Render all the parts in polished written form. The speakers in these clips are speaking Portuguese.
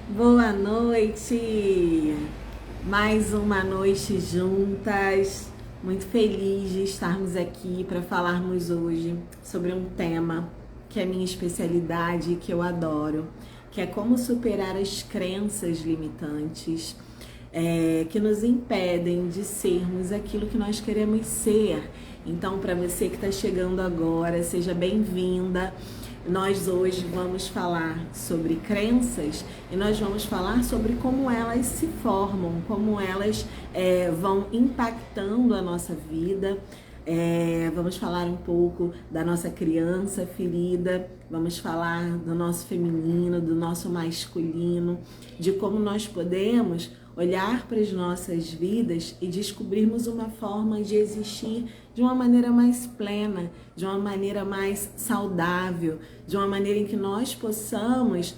Boa noite! Mais uma noite juntas. Muito feliz de estarmos aqui para falarmos hoje sobre um tema que é minha especialidade e que eu adoro, que é como superar as crenças limitantes que nos impedem de sermos aquilo que nós queremos ser. Então, para você que está chegando agora, seja bem-vinda. Nós hoje vamos falar sobre crenças e nós vamos falar sobre como elas se formam, como elas vão impactando a nossa vida. Vamos falar um pouco da nossa criança ferida, vamos falar do nosso feminino, do nosso masculino, de como nós podemos olhar para as nossas vidas e descobrirmos uma forma de existir de uma maneira mais plena, de uma maneira mais saudável, de uma maneira em que nós possamos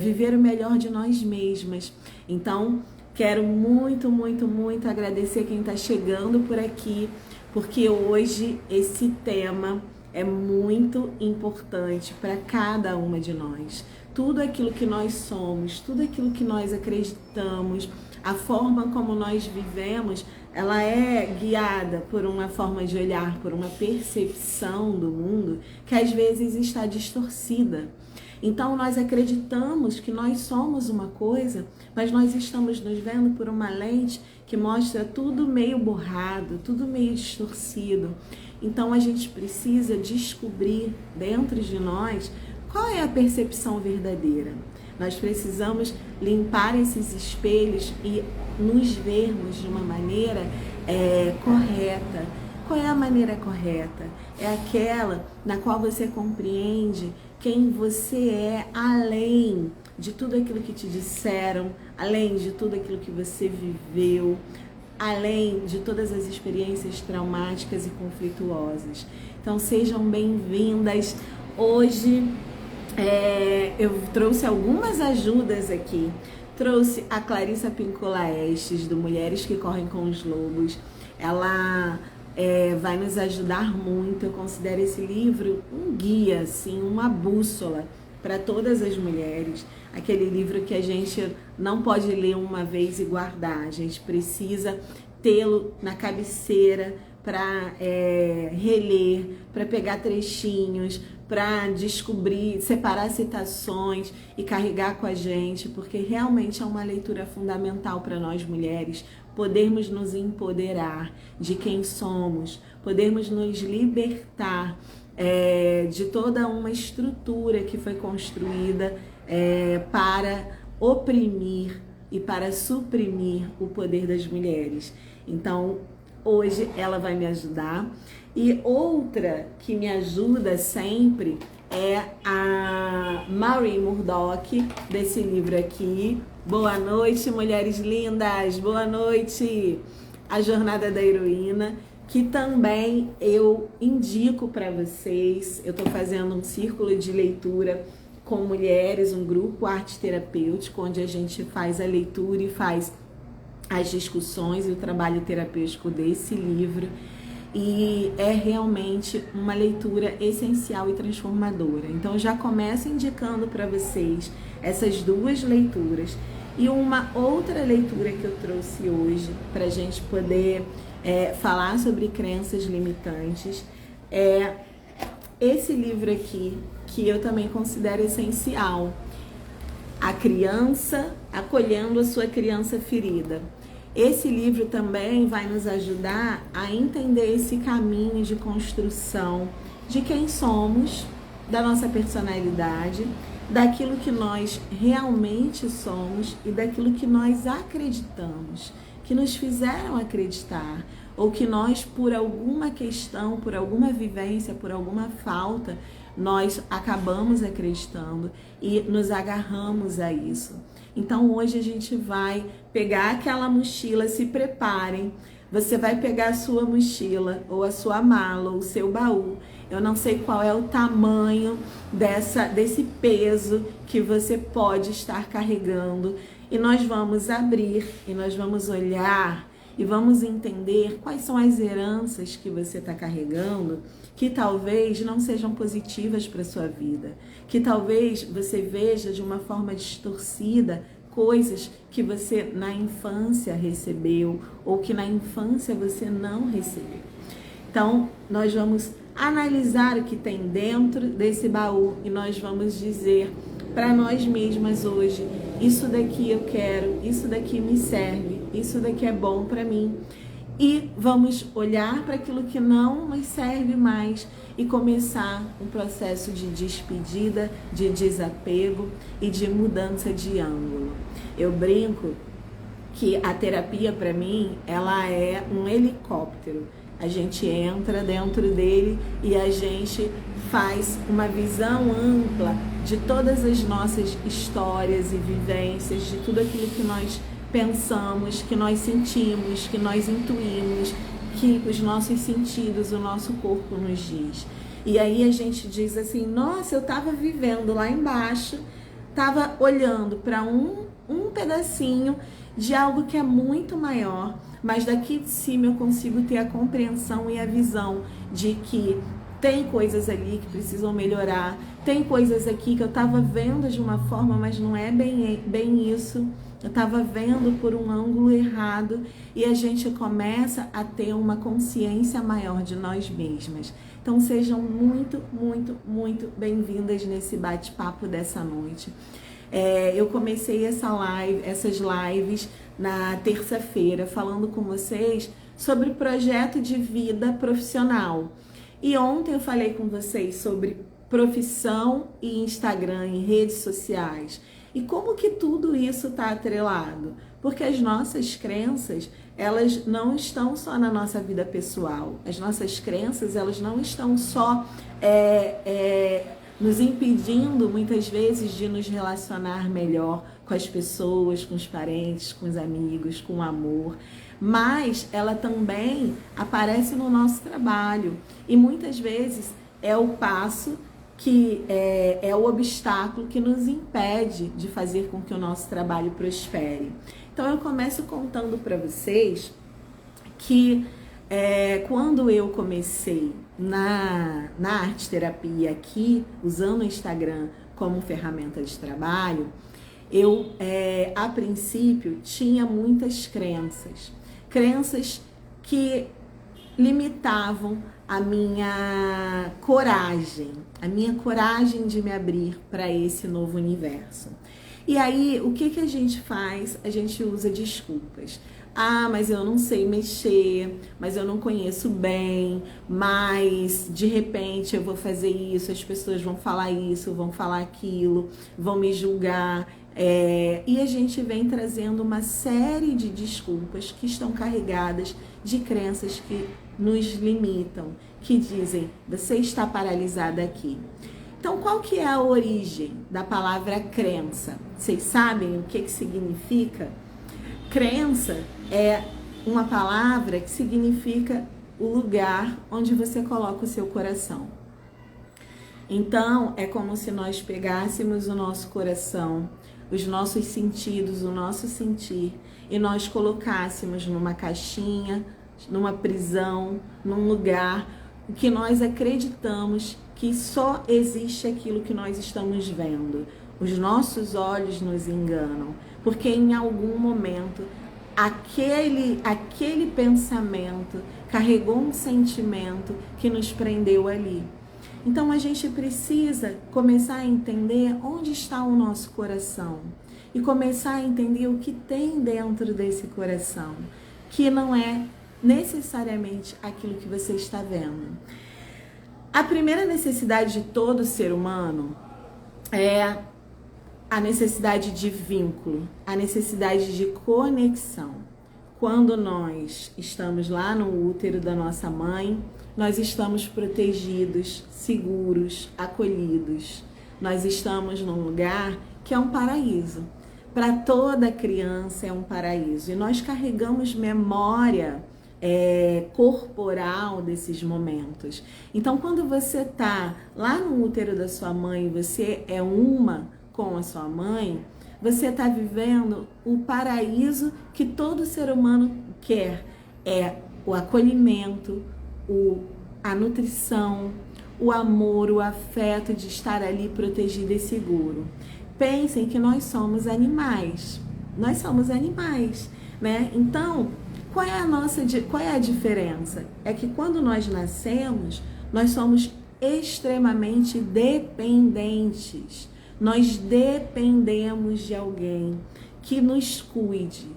viver o melhor de nós mesmas. Então, quero muito, muito, muito agradecer quem está chegando por aqui, porque hoje esse tema é muito importante para cada uma de nós. Tudo aquilo que nós somos, tudo aquilo que nós acreditamos, a forma como nós vivemos, ela é guiada por uma forma de olhar, por uma percepção do mundo que às vezes está distorcida. Então nós acreditamos que nós somos uma coisa, mas nós estamos nos vendo por uma lente que mostra tudo meio borrado, tudo meio distorcido. Então a gente precisa descobrir dentro de nós qual é a percepção verdadeira. Nós precisamos limpar esses espelhos e nos vermos de uma maneira correta. Qual é a maneira correta? É aquela na qual você compreende quem você é além de tudo aquilo que te disseram, além de tudo aquilo que você viveu, além de todas as experiências traumáticas e conflituosas. Então sejam bem-vindas. Hoje eu trouxe algumas ajudas aqui. Trouxe a Clarissa Pincola Estes, do Mulheres que Correm com os Lobos. Ela vai nos ajudar muito. Eu considero esse livro um guia, assim, uma bússola para todas as mulheres. Aquele livro que a gente não pode ler uma vez e guardar. A gente precisa tê-lo na cabeceira para reler, para pegar trechinhos, para descobrir, separar citações e carregar com a gente, porque realmente é uma leitura fundamental para nós mulheres podermos nos empoderar de quem somos, podermos nos libertar de toda uma estrutura que foi construída para oprimir e para suprimir o poder das mulheres. Então, hoje ela vai me ajudar. E outra que me ajuda sempre é a Marie Murdock, desse livro aqui. Boa noite, mulheres lindas! Boa noite! A Jornada da Heroína, que também eu indico para vocês. Eu estou fazendo um círculo de leitura com mulheres, um grupo arte terapêutico, onde a gente faz a leitura e faz as discussões e o trabalho terapêutico desse livro. E é realmente uma leitura essencial e transformadora. Então já começo indicando para vocês essas duas leituras. E uma outra leitura que eu trouxe hoje para a gente poder falar sobre crenças limitantes é esse livro aqui, que eu também considero essencial. A Criança Acolhendo a Sua Criança Ferida. Esse livro também vai nos ajudar a entender esse caminho de construção de quem somos, da nossa personalidade, daquilo que nós realmente somos e daquilo que nós acreditamos, que nos fizeram acreditar, ou que nós, por alguma questão, por alguma vivência, por alguma falta, nós acabamos acreditando e nos agarramos a isso. Então hoje a gente vai pegar aquela mochila, se preparem. Você vai pegar a sua mochila, ou a sua mala, ou o seu baú. Eu não sei qual é o tamanho desse peso que você pode estar carregando. E nós vamos abrir, e nós vamos olhar, e vamos entender quais são as heranças que você está carregando, que talvez não sejam positivas para a sua vida, que talvez você veja de uma forma distorcida coisas que você na infância recebeu ou que na infância você não recebeu. Então, nós vamos analisar o que tem dentro desse baú e nós vamos dizer para nós mesmas hoje: isso daqui eu quero, isso daqui me serve, isso daqui é bom para mim. E vamos olhar para aquilo que não nos serve mais e começar um processo de despedida, de desapego e de mudança de ângulo. Eu brinco que a terapia, para mim, ela é um helicóptero. A gente entra dentro dele e a gente faz uma visão ampla de todas as nossas histórias e vivências, de tudo aquilo que nós pensamos, que nós sentimos, que nós intuímos, que os nossos sentidos, o nosso corpo nos diz. E aí a gente diz assim: nossa, eu estava vivendo lá embaixo, estava olhando para um pedacinho de algo que é muito maior, mas daqui de cima eu consigo ter a compreensão e a visão de que tem coisas ali que precisam melhorar, tem coisas aqui que eu estava vendo de uma forma, mas não é bem isso. Eu estava vendo por um ângulo errado e a gente começa a ter uma consciência maior de nós mesmas. Então sejam muito, muito, muito bem-vindas nesse bate-papo dessa noite. Eu comecei essas lives na terça-feira falando com vocês sobre projeto de vida profissional. E ontem eu falei com vocês sobre profissão e Instagram e redes sociais. E como que tudo isso está atrelado? Porque as nossas crenças, elas não estão só na nossa vida pessoal. As nossas crenças, elas não estão só nos impedindo, muitas vezes, de nos relacionar melhor com as pessoas, com os parentes, com os amigos, com o amor. Mas ela também aparece no nosso trabalho. E muitas vezes é o passo que é o obstáculo que nos impede de fazer com que o nosso trabalho prospere. Então eu começo contando para vocês que quando eu comecei na arte terapia aqui, usando o Instagram como ferramenta de trabalho, eu a princípio tinha muitas crenças que limitavam a minha coragem de me abrir para esse novo universo. E aí, o que a gente faz? A gente usa desculpas. Ah, mas eu não sei mexer, mas eu não conheço bem, mas de repente eu vou fazer isso, as pessoas vão falar isso, vão falar aquilo, vão me julgar. E a gente vem trazendo uma série de desculpas que estão carregadas de crenças que nos limitam, que dizem: você está paralisada aqui. Então, qual que é a origem da palavra crença? Vocês sabem o que significa? Crença é uma palavra que significa o lugar onde você coloca o seu coração. Então, é como se nós pegássemos o nosso coração, os nossos sentidos, o nosso sentir, e nós colocássemos numa caixinha, numa prisão, num lugar que nós acreditamos que só existe aquilo que nós estamos vendo. Os nossos olhos nos enganam, porque em algum momento aquele pensamento carregou um sentimento que nos prendeu ali. Então a gente precisa começar a entender onde está o nosso coração e começar a entender o que tem dentro desse coração, que não é necessariamente aquilo que você está vendo. A primeira necessidade de todo ser humano é a necessidade de vínculo, a necessidade de conexão. Quando nós estamos lá no útero da nossa mãe, nós estamos protegidos, seguros, acolhidos. Nós estamos num lugar que é um paraíso. Para toda criança é um paraíso. E nós carregamos memória corporal desses momentos. Então, quando você está lá no útero da sua mãe, você é uma com a sua mãe, você está vivendo o paraíso que todo ser humano quer. É o acolhimento, a nutrição, o amor, o afeto de estar ali protegido e seguro. Pensem que nós somos animais. Nós somos animais, né? Então, qual é a diferença? É que quando nós nascemos, nós somos extremamente dependentes. Nós dependemos de alguém que nos cuide.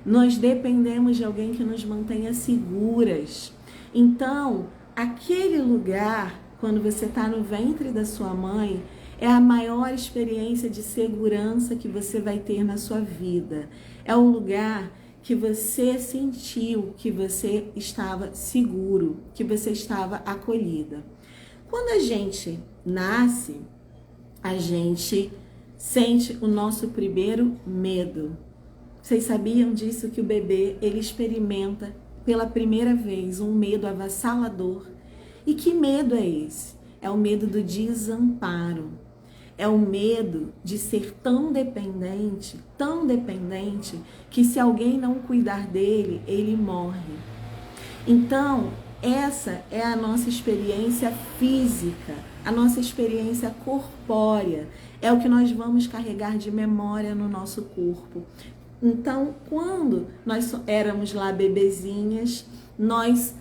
Nós dependemos de alguém que nos mantenha seguras. Então, aquele lugar, quando você está no ventre da sua mãe, é a maior experiência de segurança que você vai ter na sua vida. É o lugar que você sentiu que você estava seguro, que você estava acolhida. Quando a gente nasce, a gente sente o nosso primeiro medo. Vocês sabiam disso, que o bebê, ele experimenta pela primeira vez um medo avassalador? E que medo é esse? É o medo do desamparo. É o medo de ser tão dependente, que se alguém não cuidar dele, ele morre. Então, essa é a nossa experiência física, a nossa experiência corpórea. É o que nós vamos carregar de memória no nosso corpo. Então, quando nós éramos lá bebezinhas, nós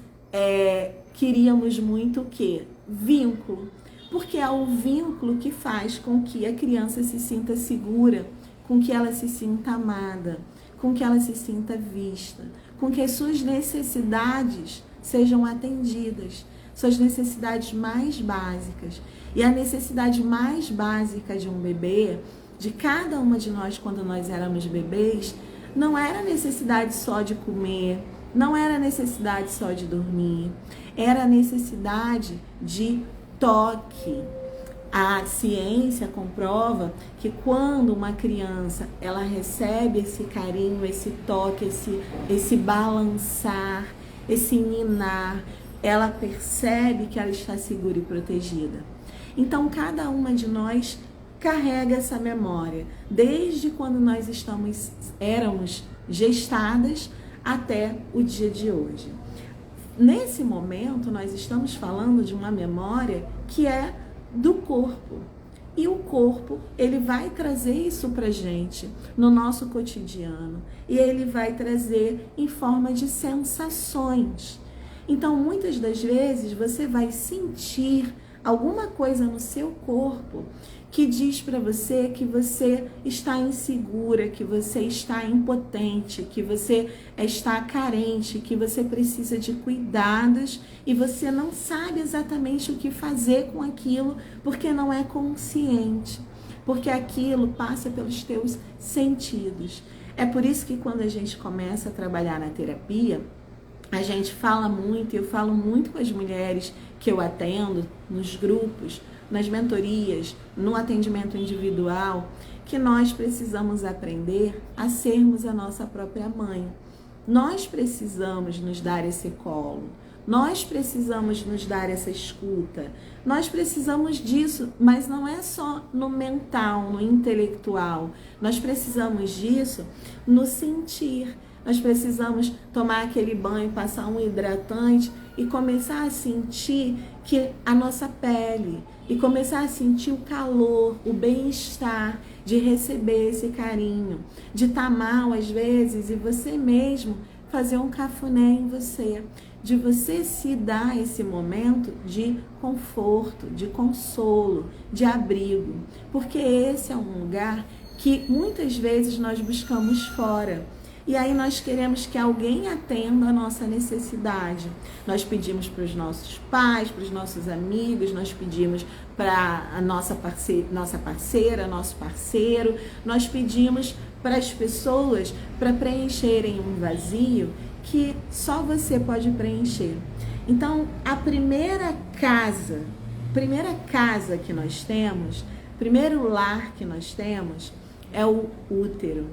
queríamos muito o quê? Vínculo. Porque é o vínculo que faz com que a criança se sinta segura, com que ela se sinta amada, com que ela se sinta vista, com que as suas necessidades sejam atendidas, suas necessidades mais básicas. E a necessidade mais básica de um bebê, de cada uma de nós quando nós éramos bebês, não era a necessidade só de comer, não era a necessidade só de dormir, era a necessidade de toque. A ciência comprova que quando uma criança ela recebe esse carinho, esse toque, esse balançar, esse ninar, ela percebe que ela está segura e protegida. Então, cada uma de nós carrega essa memória, desde quando nós éramos gestadas até o dia de hoje. Nesse momento, nós estamos falando de uma memória que é do corpo. E o corpo, ele vai trazer isso pra gente no nosso cotidiano. E ele vai trazer em forma de sensações. Então, muitas das vezes, você vai sentir alguma coisa no seu corpo que diz para você que você está insegura, que você está impotente, que você está carente, que você precisa de cuidados e você não sabe exatamente o que fazer com aquilo porque não é consciente, porque aquilo passa pelos teus sentidos. É por isso que quando a gente começa a trabalhar na terapia, a gente fala muito, eu falo muito com as mulheres que eu atendo nos grupos, nas mentorias, no atendimento individual, que nós precisamos aprender a sermos a nossa própria mãe. Nós precisamos nos dar esse colo, nós precisamos nos dar essa escuta, nós precisamos disso, mas não é só no mental, no intelectual, nós precisamos disso no sentir. Nós precisamos tomar aquele banho, passar um hidratante e começar a sentir que a nossa pele, e começar a sentir o calor, o bem-estar de receber esse carinho, de estar mal às vezes e você mesmo fazer um cafuné em você, de você se dar esse momento de conforto, de consolo, de abrigo, porque esse é um lugar que muitas vezes nós buscamos fora. E aí nós queremos que alguém atenda a nossa necessidade. Nós pedimos para os nossos pais, para os nossos amigos, nós pedimos para a nossa parceira, nosso parceiro, nós pedimos para as pessoas para preencherem um vazio que só você pode preencher. Então, a primeira casa que nós temos, primeiro lar que nós temos é o útero.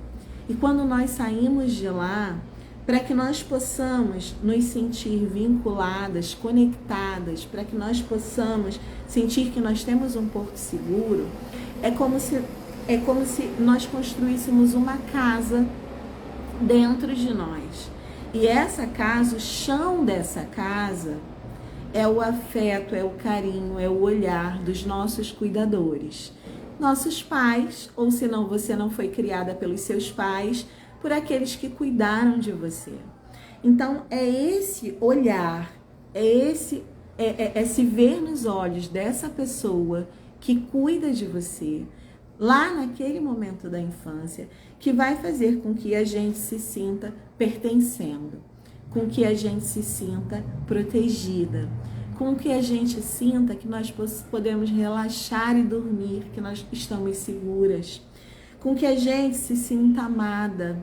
E quando nós saímos de lá, para que nós possamos nos sentir vinculadas, conectadas, para que nós possamos sentir que nós temos um porto seguro, é como se nós construíssemos uma casa dentro de nós. E essa casa, o chão dessa casa, é o afeto, é o carinho, é o olhar dos nossos cuidadores. Nossos pais, ou se não você não foi criada pelos seus pais, por aqueles que cuidaram de você. Então é esse olhar, é se ver nos olhos dessa pessoa que cuida de você, lá naquele momento da infância, que vai fazer com que a gente se sinta pertencendo, com que a gente se sinta protegida, com que a gente sinta que nós podemos relaxar e dormir, que nós estamos seguras, com que a gente se sinta amada,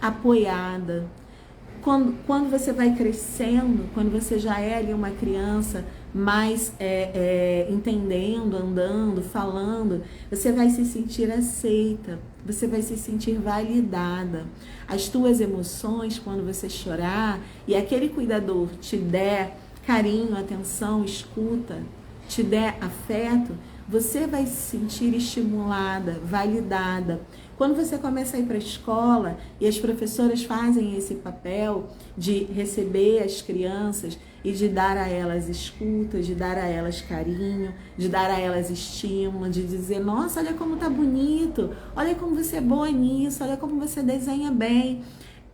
apoiada. Quando você vai crescendo, quando você já é ali uma criança mais entendendo, andando, falando, você vai se sentir aceita, você vai se sentir validada. As tuas emoções, quando você chorar e aquele cuidador te der carinho, atenção, escuta, te der afeto, você vai se sentir estimulada, validada. Quando você começa a ir para a escola e as professoras fazem esse papel de receber as crianças e de dar a elas escuta, de dar a elas carinho, de dar a elas estímulo, de dizer, nossa, olha como tá bonito, olha como você é boa nisso, olha como você desenha bem.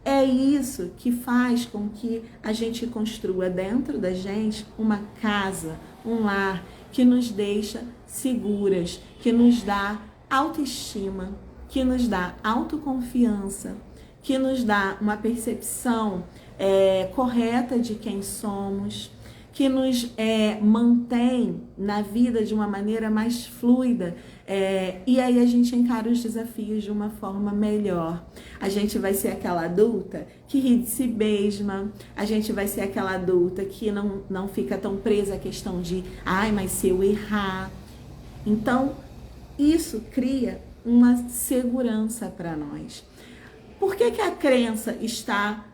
É isso que faz com que a gente construa dentro da gente uma casa, um lar que nos deixa seguras, que nos dá autoestima, que nos dá autoconfiança, que nos dá uma percepção correta de quem somos, que nos mantém na vida de uma maneira mais fluida, e aí a gente encara os desafios de uma forma melhor. A gente vai ser aquela adulta que ri de si mesma, a gente vai ser aquela adulta que não fica tão presa à questão de, ai, mas se eu errar. Então, isso cria uma segurança para nós. Por que a crença está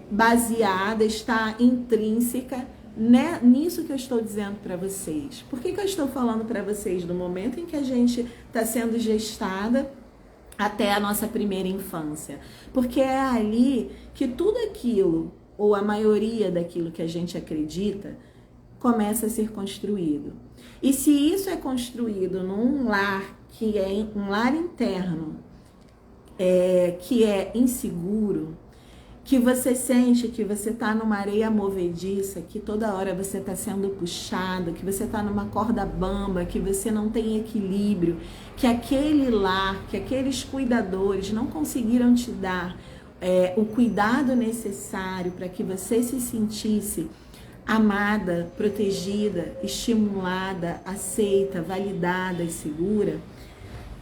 baseada, está intrínseca nisso que eu estou dizendo para vocês? Por que eu estou falando para vocês do momento em que a gente está sendo gestada até a nossa primeira infância? Porque é ali que tudo aquilo, ou a maioria daquilo que a gente acredita, começa a ser construído. E se isso é construído num lar que é um lar interno, que é inseguro, que você sente que você está numa areia movediça, que toda hora você está sendo puxado, que você está numa corda bamba, que você não tem equilíbrio, que aquele lar, que aqueles cuidadores não conseguiram te dar o cuidado necessário para que você se sentisse amada, protegida, estimulada, aceita, validada e segura.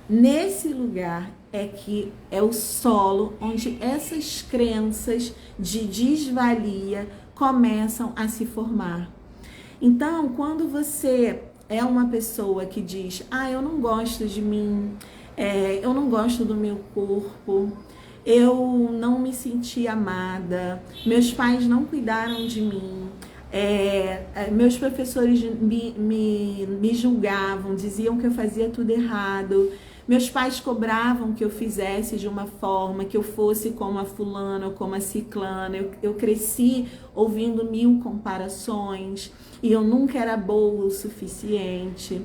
Nesse lugar que é o solo onde essas crenças de desvalia começam a se formar. Então, quando você é uma pessoa que diz, eu não gosto de mim, eu não gosto do meu corpo, eu não me senti amada, meus pais não cuidaram de mim, meus professores me julgavam, diziam que eu fazia tudo errado, meus pais cobravam que eu fizesse de uma forma, que eu fosse como a fulana ou como a ciclana. Eu cresci ouvindo 1000 comparações e eu nunca era boa o suficiente.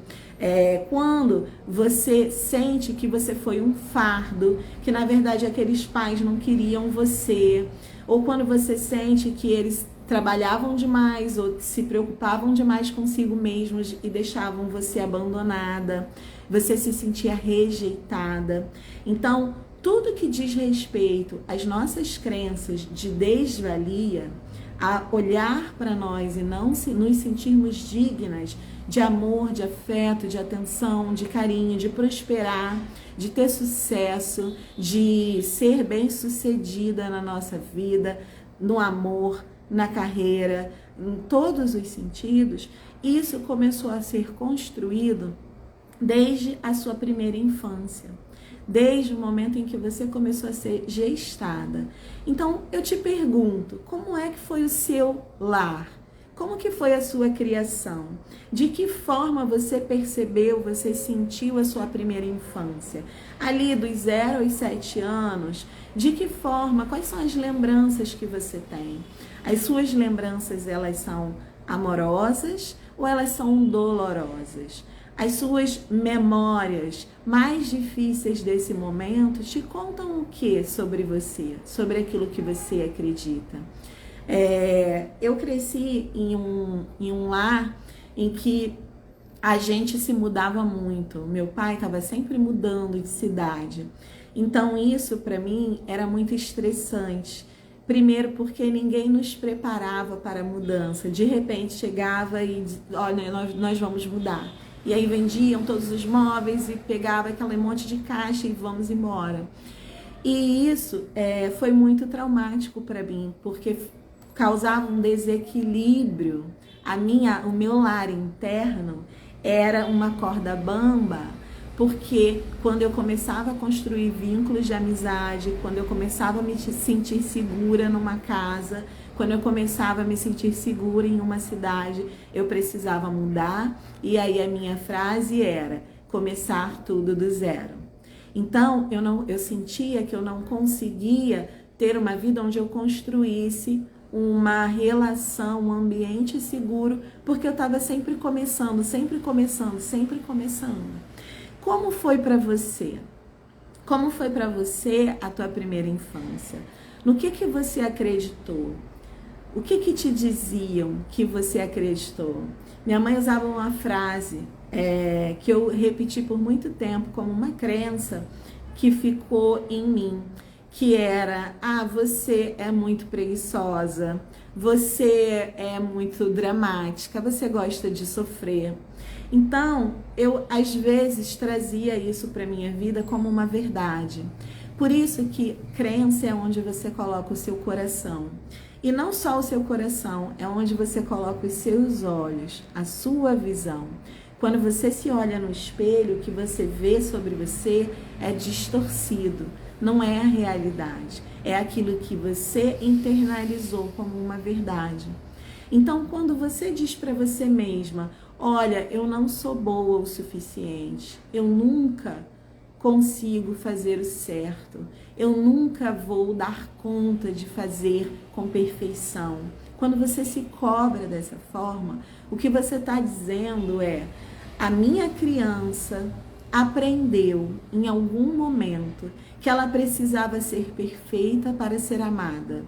Quando você sente que você foi um fardo, que na verdade aqueles pais não queriam você, ou quando você sente que eles trabalhavam demais ou se preocupavam demais consigo mesmos e deixavam você abandonada, você se sentia rejeitada. Então, tudo que diz respeito às nossas crenças de desvalia, a olhar para nós e não nos sentirmos dignas de amor, de afeto, de atenção, de carinho, de prosperar, de ter sucesso, de ser bem-sucedida na nossa vida, no amor, na carreira, em todos os sentidos, isso começou a ser construído desde a sua primeira infância, desde o momento em que você começou a ser gestada. Então, eu te pergunto, como é que foi o seu lar? Como que foi a sua criação? De que forma você percebeu, você sentiu a sua primeira infância? Ali dos 0 aos 7 anos, de que forma, quais são as lembranças que você tem? As suas lembranças, elas são amorosas ou elas são dolorosas? As suas memórias mais difíceis desse momento te contam o que sobre você, sobre aquilo que você acredita? Eu cresci em um lar em que a gente se mudava muito. Meu pai estava sempre mudando de cidade. Então isso para mim era muito estressante. Primeiro porque ninguém nos preparava para a mudança. De repente chegava e olha, nós vamos mudar. E aí vendiam todos os móveis e pegava aquele monte de caixa e vamos embora. E isso foi muito traumático para mim, porque causava um desequilíbrio. O meu lar interno era uma corda bamba, porque quando eu começava a construir vínculos de amizade, quando eu começava a me sentir segura numa casa, quando eu começava a me sentir segura em uma cidade, eu precisava mudar, e aí a minha frase era começar tudo do zero. Então eu sentia que eu não conseguia ter uma vida onde eu construísse uma relação, um ambiente seguro, porque eu estava sempre começando. Como foi para você? Como foi para você a tua primeira infância? No que você acreditou? O que te diziam que você acreditou? Minha mãe usava uma frase que eu repeti por muito tempo como uma crença que ficou em mim, que era: você é muito preguiçosa, você é muito dramática, você gosta de sofrer. Então, eu às vezes trazia isso para minha vida como uma verdade. Por isso que crença é onde você coloca o seu coração. E não só o seu coração, é onde você coloca os seus olhos, a sua visão. Quando você se olha no espelho, o que você vê sobre você é distorcido. Não é a realidade, é aquilo que você internalizou como uma verdade. Então, quando você diz para você mesma: olha, eu não sou boa o suficiente, eu nunca consigo fazer o certo, eu nunca vou dar conta de fazer com perfeição. Quando você se cobra dessa forma, o que você está dizendo é: a minha criança aprendeu em algum momento que ela precisava ser perfeita para ser amada.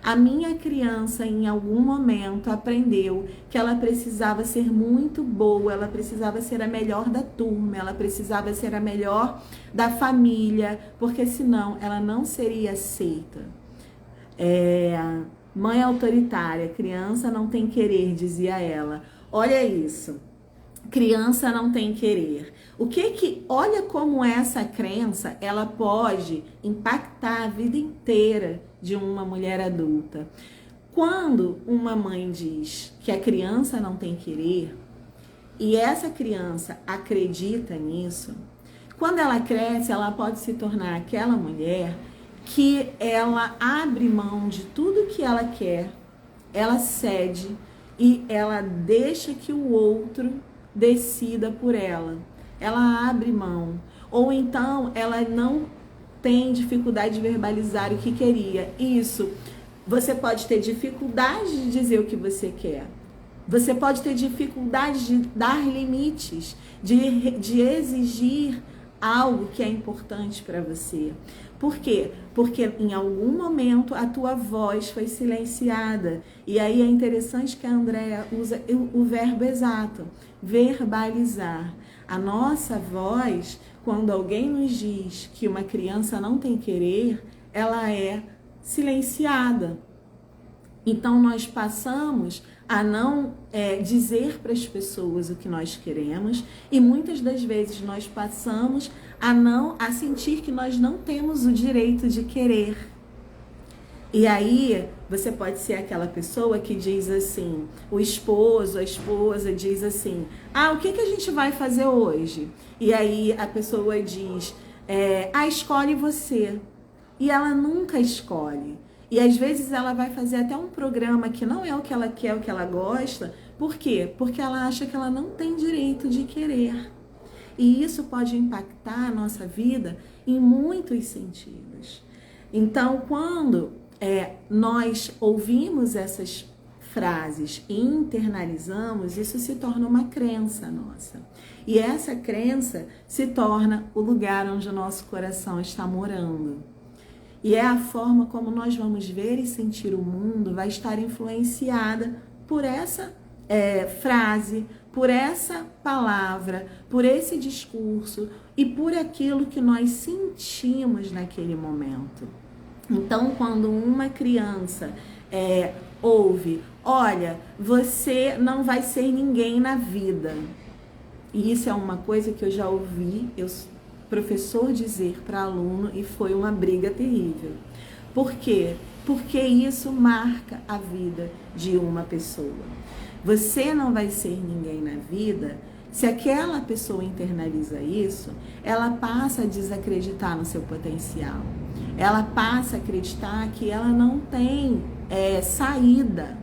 A minha criança, em algum momento, aprendeu que ela precisava ser muito boa, ela precisava ser a melhor da turma, ela precisava ser a melhor da família, porque senão ela não seria aceita. Mãe autoritária, criança não tem querer, dizia ela. Olha isso. Criança não tem querer. Olha como essa crença, ela pode impactar a vida inteira de uma mulher adulta. Quando uma mãe diz que a criança não tem querer, e essa criança acredita nisso, quando ela cresce, ela pode se tornar aquela mulher que ela abre mão de tudo que ela quer, ela cede e ela deixa que o outro decida por ela. Ela abre mão. Ou então ela não tem dificuldade de verbalizar o que queria. Isso, você pode ter dificuldade de dizer o que você quer. Você pode ter dificuldade de dar limites, de exigir algo que é importante para você. Por quê? Porque em algum momento a tua voz foi silenciada. E aí é interessante que a Andréa usa o verbo exato, verbalizar. A nossa voz, quando alguém nos diz que uma criança não tem querer, ela é silenciada. Então nós passamos a não dizer para as pessoas o que nós queremos, e muitas das vezes nós passamos a sentir que nós não temos o direito de querer. E aí você pode ser aquela pessoa que diz assim, o esposo, a esposa diz assim: o que a gente vai fazer hoje? E aí a pessoa diz: escolhe você. E ela nunca escolhe. E às vezes ela vai fazer até um programa que não é o que ela quer, o que ela gosta. Por quê? Porque ela acha que ela não tem direito de querer. E isso pode impactar a nossa vida em muitos sentidos. Então, quando nós ouvimos essas frases e internalizamos, isso se torna uma crença nossa. E essa crença se torna o lugar onde o nosso coração está morando. E é a forma como nós vamos ver e sentir o mundo vai estar influenciada por essa frase, por essa palavra, por esse discurso e por aquilo que nós sentimos naquele momento. Então, quando uma criança ouve, olha, você não vai ser ninguém na vida. E isso é uma coisa que eu já ouvi professor dizer para aluno e foi uma briga terrível. Por quê? Porque isso marca a vida de uma pessoa. Você não vai ser ninguém na vida. Se aquela pessoa internaliza isso, ela passa a desacreditar no seu potencial. Ela passa a acreditar que ela não tem saída,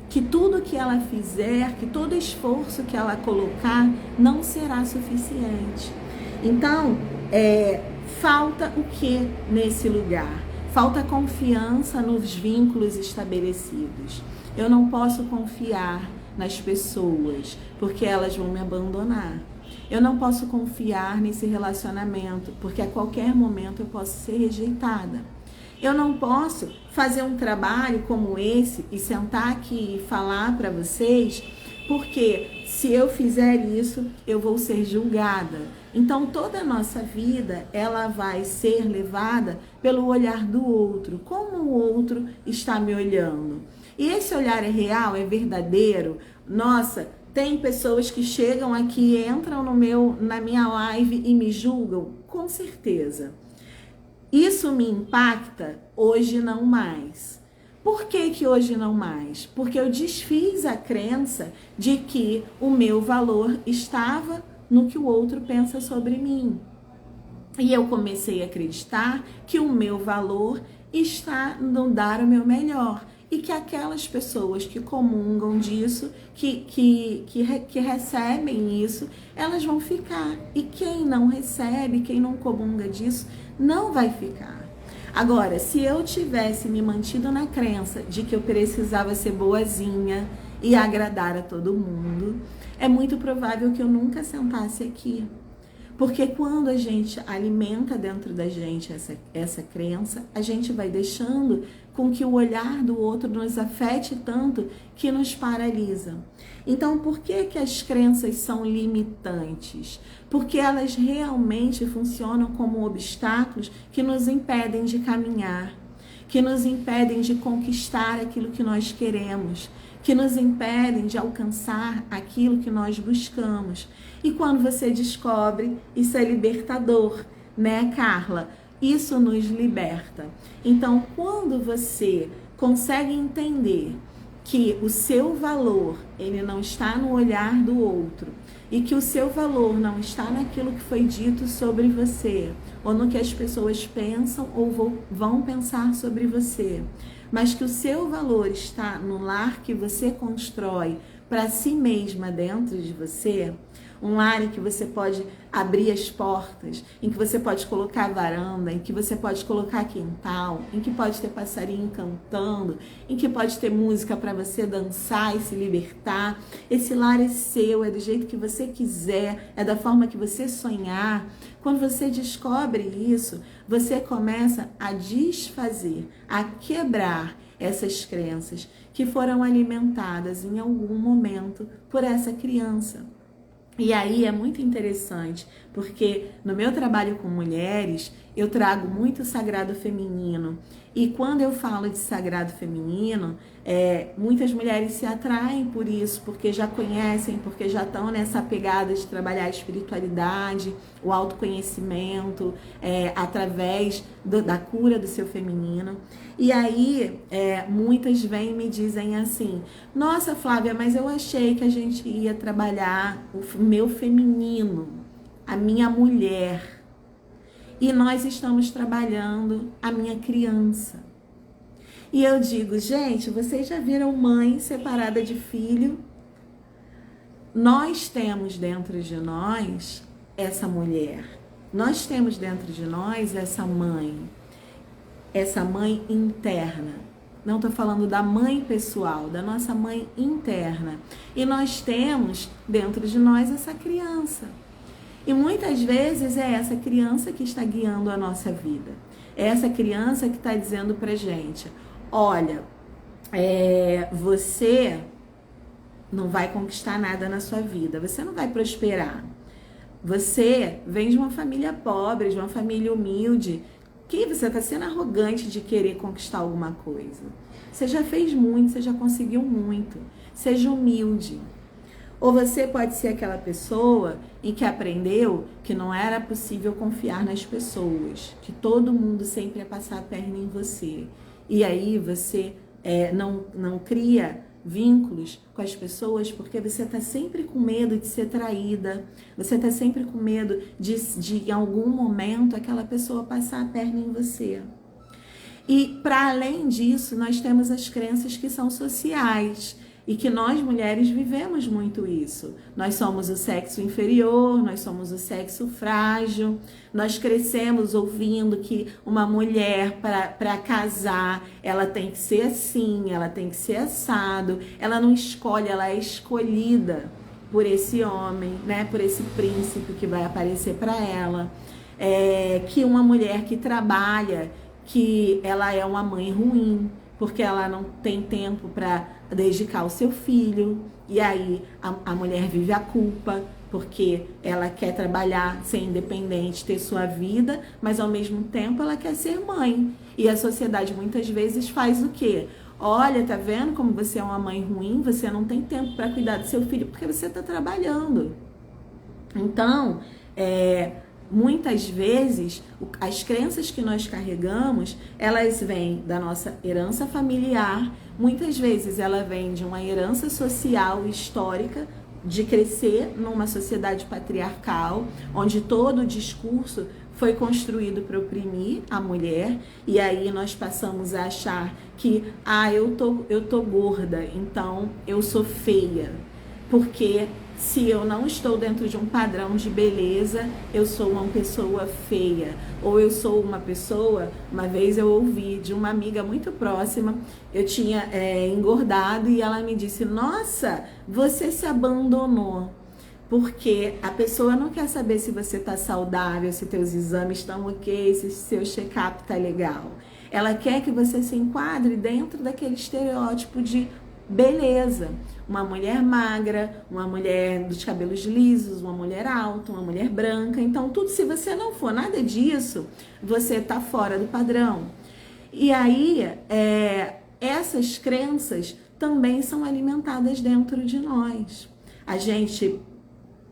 que tudo que ela fizer, que todo esforço que ela colocar não será suficiente. Então, falta o que nesse lugar? Falta confiança nos vínculos estabelecidos. Eu não posso confiar nas pessoas, porque elas vão me abandonar. Eu não posso confiar nesse relacionamento, porque a qualquer momento eu posso ser rejeitada. Eu não posso fazer um trabalho como esse e sentar aqui e falar para vocês, porque se eu fizer isso, eu vou ser julgada. Então, toda a nossa vida, ela vai ser levada pelo olhar do outro. Como o outro está me olhando? E esse olhar é real, é verdadeiro? Nossa, tem pessoas que chegam aqui, entram na minha live e me julgam? Com certeza. Isso me impacta? Hoje não mais. Por que hoje não mais? Porque eu desfiz a crença de que o meu valor estava no que o outro pensa sobre mim. E eu comecei a acreditar que o meu valor está no dar o meu melhor. E que aquelas pessoas que comungam disso, que recebem isso, elas vão ficar. E quem não recebe, quem não comunga disso, não vai ficar. Agora, se eu tivesse me mantido na crença de que eu precisava ser boazinha e agradar a todo mundo, é muito provável que eu nunca sentasse aqui. Porque quando a gente alimenta dentro da gente essa crença, a gente vai deixando com que o olhar do outro nos afete tanto que nos paralisa. Então, por que as crenças são limitantes? Porque elas realmente funcionam como obstáculos que nos impedem de caminhar, que nos impedem de conquistar aquilo que nós queremos, que nos impedem de alcançar aquilo que nós buscamos. E quando você descobre, isso é libertador, né, Carla? Isso nos liberta. Então, quando você consegue entender que o seu valor, ele não está no olhar do outro, e que o seu valor não está naquilo que foi dito sobre você, ou no que as pessoas pensam ou vão pensar sobre você, mas que o seu valor está no lar que você constrói para si mesma dentro de você, um lar em que você pode abrir as portas, em que você pode colocar varanda, em que você pode colocar quintal, em que pode ter passarinho cantando, em que pode ter música para você dançar e se libertar. Esse lar é seu, é do jeito que você quiser, é da forma que você sonhar. Quando você descobre isso, você começa a desfazer, a quebrar essas crenças que foram alimentadas em algum momento por essa criança. E aí é muito interessante, porque no meu trabalho com mulheres, eu trago muito sagrado feminino. E quando eu falo de sagrado feminino, muitas mulheres se atraem por isso, porque já conhecem, porque já estão nessa pegada de trabalhar a espiritualidade, o autoconhecimento, através da cura do seu feminino. E aí, muitas vêm e me dizem assim: nossa, Flávia, mas eu achei que a gente ia trabalhar o meu feminino, a minha mulher. E nós estamos trabalhando a minha criança. E eu digo, gente, vocês já viram mãe separada de filho? Nós temos dentro de nós essa mulher. Nós temos dentro de nós essa mãe interna. Não estou falando da mãe pessoal, da nossa mãe interna. E nós temos dentro de nós essa criança. E muitas vezes é essa criança que está guiando a nossa vida. É essa criança que está dizendo pra gente: olha, você não vai conquistar nada na sua vida, você não vai prosperar. Você vem de uma família pobre, de uma família humilde, que você está sendo arrogante de querer conquistar alguma coisa. Você já fez muito, você já conseguiu muito. Seja humilde. Ou você pode ser aquela pessoa em que aprendeu que não era possível confiar nas pessoas, que todo mundo sempre ia passar a perna em você. E aí você não cria vínculos com as pessoas porque você está sempre com medo de ser traída, você está sempre com medo de em algum momento aquela pessoa passar a perna em você. E para além disso, nós temos as crenças que são sociais e que nós mulheres vivemos muito isso. Nós somos o sexo inferior, nós somos o sexo frágil, nós crescemos ouvindo que uma mulher para casar, ela tem que ser assim, ela tem que ser assado, ela não escolhe, ela é escolhida por esse homem, né? Por esse príncipe que vai aparecer para ela. Que uma mulher que trabalha, que ela é uma mãe ruim, porque ela não tem tempo para dedicar ao seu filho, e aí a mulher vive a culpa, porque ela quer trabalhar, ser independente, ter sua vida, mas ao mesmo tempo ela quer ser mãe. E a sociedade muitas vezes faz o quê? Olha, tá vendo como você é uma mãe ruim? Você não tem tempo para cuidar do seu filho porque você está trabalhando. Então, muitas vezes, as crenças que nós carregamos, elas vêm da nossa herança familiar, muitas vezes ela vem de uma herança social histórica, de crescer numa sociedade patriarcal, onde todo o discurso foi construído para oprimir a mulher, e aí nós passamos a achar que, eu tô gorda, então eu sou feia, porque se eu não estou dentro de um padrão de beleza, eu sou uma pessoa feia. Ou eu sou uma pessoa... Uma vez eu ouvi de uma amiga muito próxima, eu tinha engordado e ela me disse: nossa, você se abandonou. Porque a pessoa não quer saber se você está saudável, se teus exames estão ok, se seu check-up está legal. Ela quer que você se enquadre dentro daquele estereótipo de beleza. Uma mulher magra, uma mulher dos cabelos lisos, uma mulher alta, uma mulher branca. Então, tudo, se você não for nada disso, você está fora do padrão. E aí, essas crenças também são alimentadas dentro de nós. A gente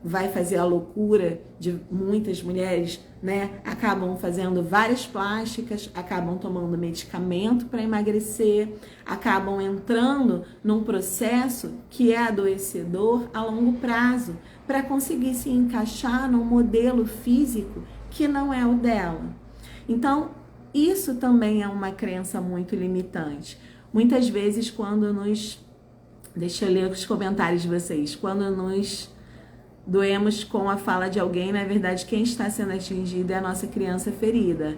vai fazer a loucura de muitas mulheres, né? Acabam fazendo várias plásticas, acabam tomando medicamento para emagrecer, acabam entrando num processo que é adoecedor a longo prazo, para conseguir se encaixar num modelo físico que não é o dela. Então, isso também é uma crença muito limitante. Muitas vezes, quando nos... Deixa eu ler os comentários de vocês. Quando nos doemos com a fala de alguém, na verdade, quem está sendo atingido é a nossa criança ferida.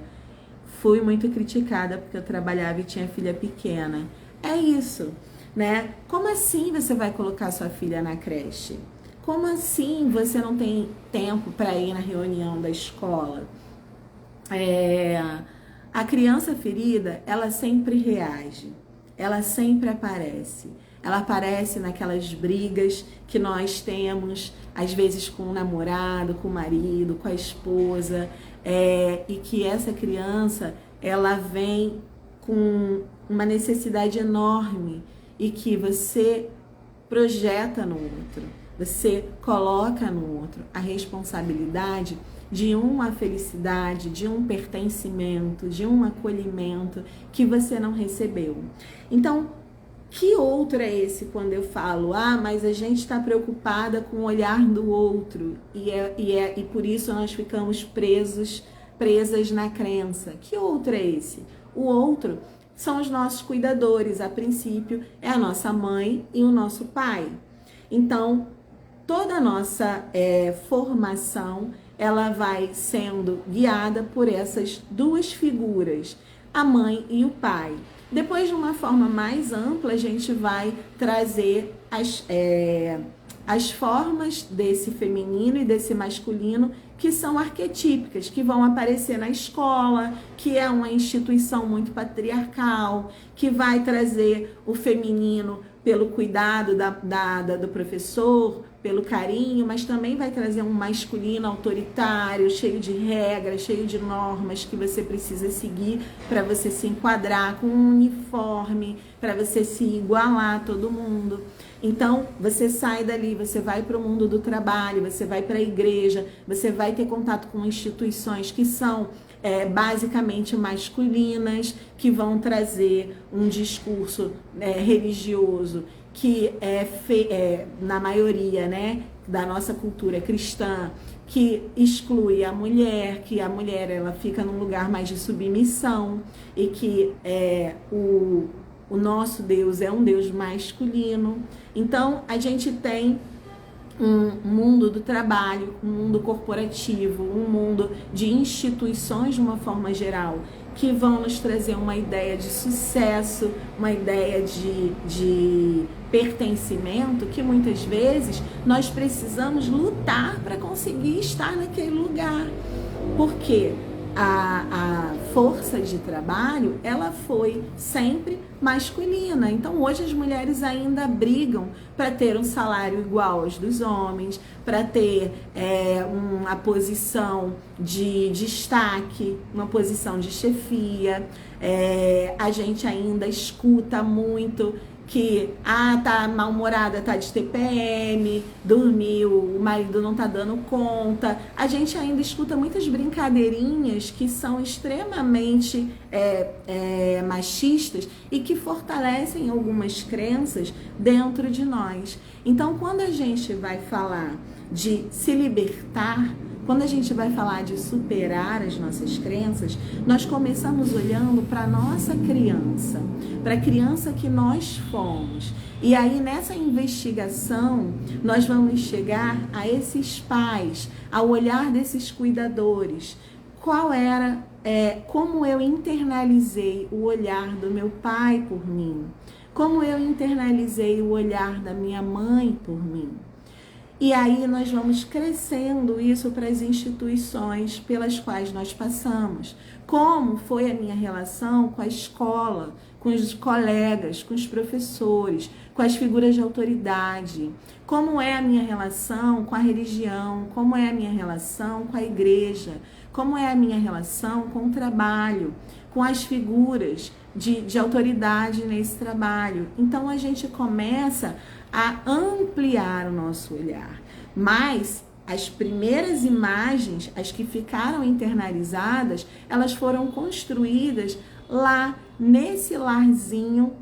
Fui muito criticada porque eu trabalhava e tinha filha pequena. É isso, né? Como assim você vai colocar sua filha na creche? Como assim você não tem tempo para ir na reunião da escola? A criança ferida, ela sempre reage, ela sempre aparece. Ela aparece naquelas brigas que nós temos, às vezes com o namorado, com o marido, com a esposa, e que essa criança, ela vem com uma necessidade enorme e que você projeta no outro, você coloca no outro a responsabilidade de uma felicidade, de um pertencimento, de um acolhimento que você não recebeu. Então, que outro é esse quando eu falo, mas a gente está preocupada com o olhar do outro e por isso nós ficamos presas na crença. Que outro é esse? O outro são os nossos cuidadores, a princípio é a nossa mãe e o nosso pai. Então, toda a nossa formação, ela vai sendo guiada por essas duas figuras. a mãe e o pai. Depois, de uma forma mais ampla, a gente vai trazer as formas desse feminino e desse masculino que são arquetípicas, que vão aparecer na escola, que é uma instituição muito patriarcal, que vai trazer o feminino pelo cuidado do professor, pelo carinho, mas também vai trazer um masculino autoritário, cheio de regras, cheio de normas que você precisa seguir para você se enquadrar com um uniforme, para você se igualar a todo mundo. Então, você sai dali, você vai para o mundo do trabalho, você vai para a igreja, você vai ter contato com instituições que são basicamente masculinas, que vão trazer um discurso religioso que na maioria, né, da nossa cultura cristã, que exclui a mulher, que a mulher ela fica num lugar mais de submissão e que o nosso Deus é um Deus masculino. Então, a gente tem um mundo do trabalho, um mundo corporativo, um mundo de instituições de uma forma geral, que vão nos trazer uma ideia de sucesso, uma ideia de pertencimento, que muitas vezes nós precisamos lutar para conseguir estar naquele lugar. Por quê? A força de trabalho, ela foi sempre masculina. Então, hoje as mulheres ainda brigam para ter um salário igual aos dos homens, para ter uma posição de destaque, uma posição de chefia. A gente ainda escuta muito que tá mal-humorada, tá de TPM, dormiu, o marido não tá dando conta. A gente ainda escuta muitas brincadeirinhas que são extremamente machistas e que fortalecem algumas crenças dentro de nós. Então, quando a gente vai falar de se libertar, quando a gente vai falar de superar as nossas crenças, nós começamos olhando para a nossa criança, para a criança que nós fomos. E aí, nessa investigação, nós vamos chegar a esses pais, ao olhar desses cuidadores. Como eu internalizei o olhar do meu pai por mim? Como eu internalizei o olhar da minha mãe por mim? E aí nós vamos crescendo isso para as instituições pelas quais nós passamos. Como foi a minha relação com a escola, com os colegas, com os professores, com as figuras de autoridade? Como é a minha relação com a religião? Como é a minha relação com a igreja? Como é a minha relação com o trabalho, com as figuras de autoridade nesse trabalho? Então a gente começa a ampliar o nosso olhar. Mas as primeiras imagens, as que ficaram internalizadas, elas foram construídas lá nesse larzinho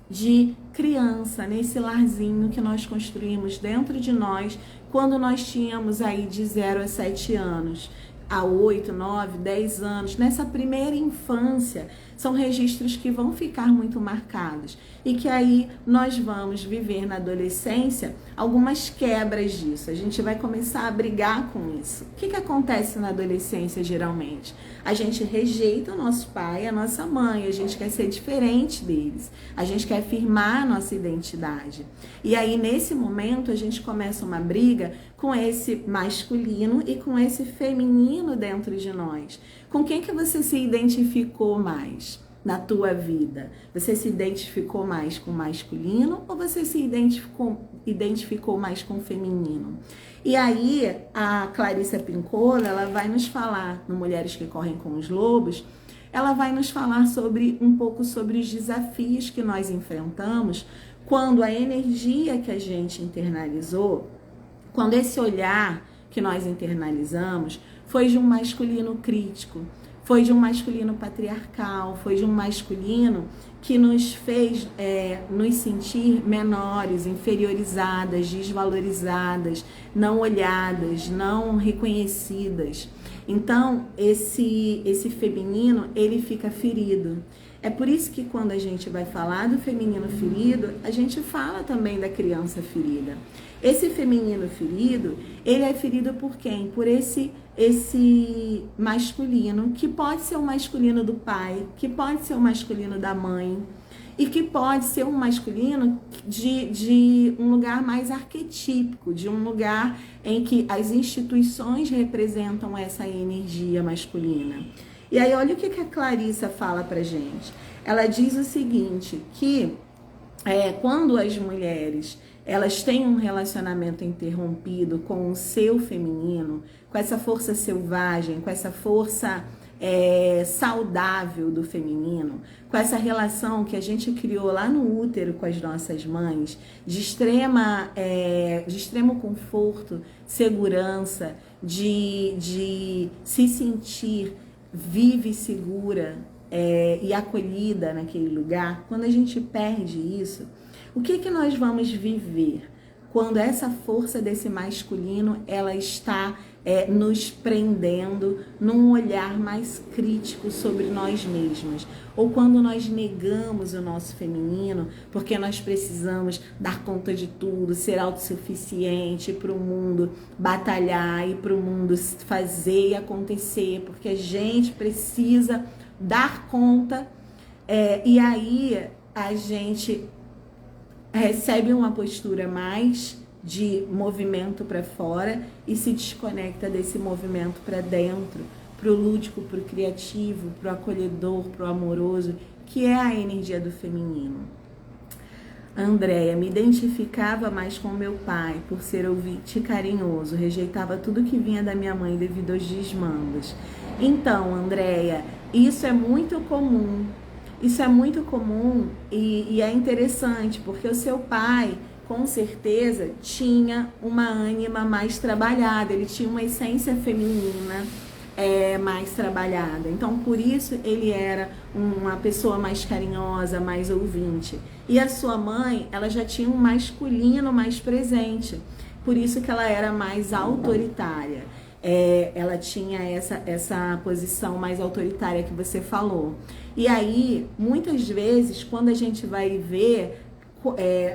de criança, nesse larzinho que nós construímos dentro de nós quando nós tínhamos aí de 0 a 7 anos. A 8, 9, 10 anos, nessa primeira infância, são registros que vão ficar muito marcados e que aí nós vamos viver na adolescência algumas quebras disso. A gente vai começar a brigar com isso. O que acontece na adolescência geralmente? A gente rejeita o nosso pai e a nossa mãe, a gente quer ser diferente deles, a gente quer afirmar a nossa identidade. E aí nesse momento a gente começa uma briga com esse masculino e com esse feminino dentro de nós. Com quem que você se identificou mais na tua vida? Você se identificou mais com o masculino ou você se identificou mais com o feminino? E aí a Clarissa Pinkola, ela vai nos falar, no Mulheres que Correm com os Lobos, ela vai nos falar um pouco sobre os desafios que nós enfrentamos quando a energia que a gente internalizou, quando esse olhar que nós internalizamos foi de um masculino crítico, foi de um masculino patriarcal, foi de um masculino que nos fez nos sentir menores, inferiorizadas, desvalorizadas, não olhadas, não reconhecidas. Então, esse feminino, ele fica ferido. É por isso que quando a gente vai falar do feminino ferido, a gente fala também da criança ferida. Esse feminino ferido, ele é ferido por quem? Por esse masculino, que pode ser o masculino do pai, que pode ser o masculino da mãe, e que pode ser um masculino de um lugar mais arquetípico, de um lugar em que as instituições representam essa energia masculina. E aí, olha o que a Clarissa fala pra gente. Ela diz o seguinte, que quando as mulheres elas têm um relacionamento interrompido com o seu feminino, com essa força selvagem, com essa força saudável do feminino, com essa relação que a gente criou lá no útero com as nossas mães, de extremo conforto, segurança, de se sentir viva e segura e acolhida naquele lugar. Quando a gente perde isso, o que nós vamos viver quando essa força desse masculino ela está nos prendendo num olhar mais crítico sobre nós mesmas? Ou quando nós negamos o nosso feminino porque nós precisamos dar conta de tudo, ser autossuficiente, ir para o mundo batalhar, ir para o mundo fazer e acontecer, porque a gente precisa dar conta, e aí a gente recebe uma postura mais de movimento para fora e se desconecta desse movimento para dentro, para o lúdico, para o criativo, para o acolhedor, para o amoroso, que é a energia do feminino. Andréia, me identificava mais com meu pai, por ser ouvinte carinhoso, rejeitava tudo que vinha da minha mãe devido aos desmandos. Então, Andréia, isso é muito comum. Isso é muito comum e é interessante, porque o seu pai, com certeza, tinha uma ânima mais trabalhada, ele tinha uma essência feminina mais trabalhada. Então, por isso, ele era uma pessoa mais carinhosa, mais ouvinte. E a sua mãe, ela já tinha um masculino mais presente, por isso que ela era mais autoritária. Ela tinha essa posição mais autoritária que você falou. E aí, muitas vezes, quando a gente vai ver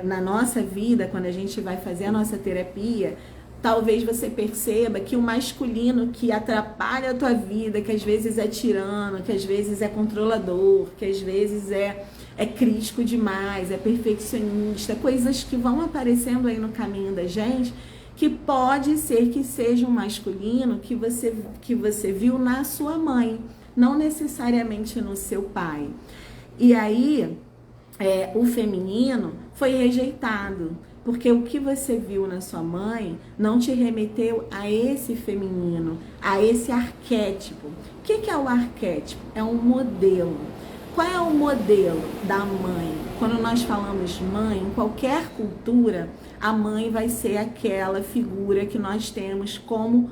na nossa vida, quando a gente vai fazer a nossa terapia, talvez você perceba que o masculino que atrapalha a tua vida, que às vezes é tirano, que às vezes é controlador, que às vezes é crítico demais, é perfeccionista, coisas que vão aparecendo aí no caminho da gente, que pode ser que seja um masculino que você viu na sua mãe, não necessariamente no seu pai. E aí, o feminino foi rejeitado, porque o que você viu na sua mãe não te remeteu a esse feminino, a esse arquétipo. O que é o arquétipo? É um modelo. Qual é o modelo da mãe? Quando nós falamos mãe, em qualquer cultura, a mãe vai ser aquela figura que nós temos como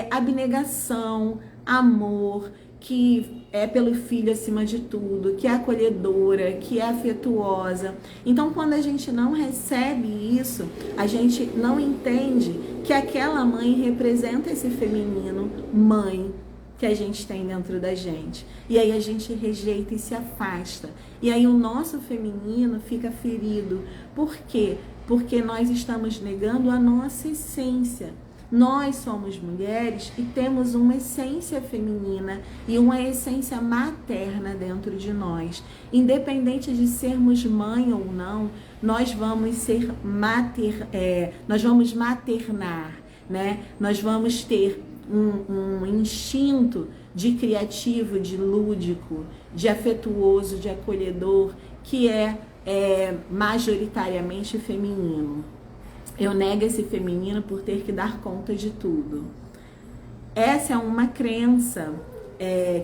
abnegação, amor, que é pelo filho acima de tudo, que é acolhedora, que é afetuosa. Então, quando a gente não recebe isso, a gente não entende que aquela mãe representa esse feminino mãe que a gente tem dentro da gente. E aí a gente rejeita e se afasta. E aí o nosso feminino fica ferido. Por quê? Porque nós estamos negando a nossa essência. Nós somos mulheres e temos uma essência feminina e uma essência materna dentro de nós. Independente de sermos mãe ou não, nós vamos nós vamos maternar, né? Nós vamos ter um instinto de criativo, de lúdico, de afetuoso, de acolhedor, que é majoritariamente feminino. Eu nego esse feminino por ter que dar conta de tudo. Essa é uma crença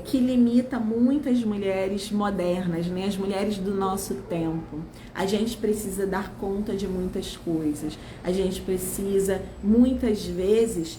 que limita muitas mulheres modernas, né? As mulheres do nosso tempo. A gente precisa dar conta de muitas coisas. A gente precisa, muitas vezes,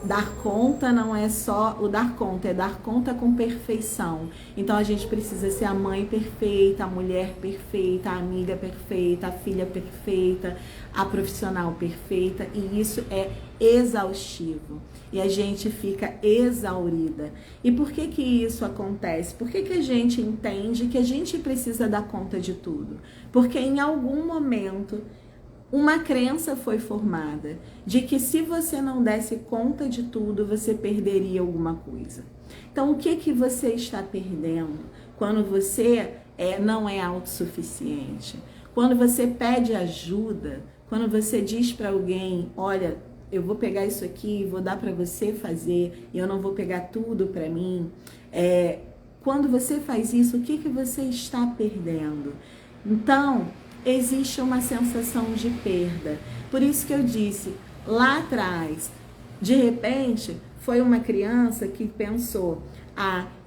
dar conta não é só o dar conta, é dar conta com perfeição. Então a gente precisa ser a mãe perfeita, a mulher perfeita, a amiga perfeita, a filha perfeita, a profissional perfeita, e isso é exaustivo. E a gente fica exaurida. E por que que isso acontece? Por que que a gente entende que a gente precisa dar conta de tudo? Porque em algum momento uma crença foi formada de que se você não desse conta de tudo, você perderia alguma coisa. Então, o que que você está perdendo quando você não é autossuficiente? Quando você pede ajuda, quando você diz para alguém, olha, eu vou pegar isso aqui, vou dar para você fazer, e eu não vou pegar tudo para mim. Quando você faz isso, o que que você está perdendo? Então, existe uma sensação de perda. Por isso que eu disse, lá atrás, de repente, foi uma criança que pensou,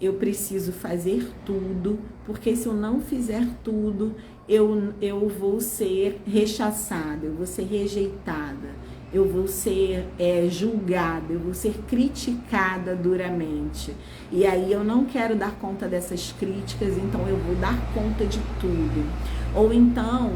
eu preciso fazer tudo, porque se eu não fizer tudo, eu vou ser rechaçada, eu vou ser rejeitada, eu vou ser julgada, eu vou ser criticada duramente. E aí eu não quero dar conta dessas críticas, então eu vou dar conta de tudo. Ou então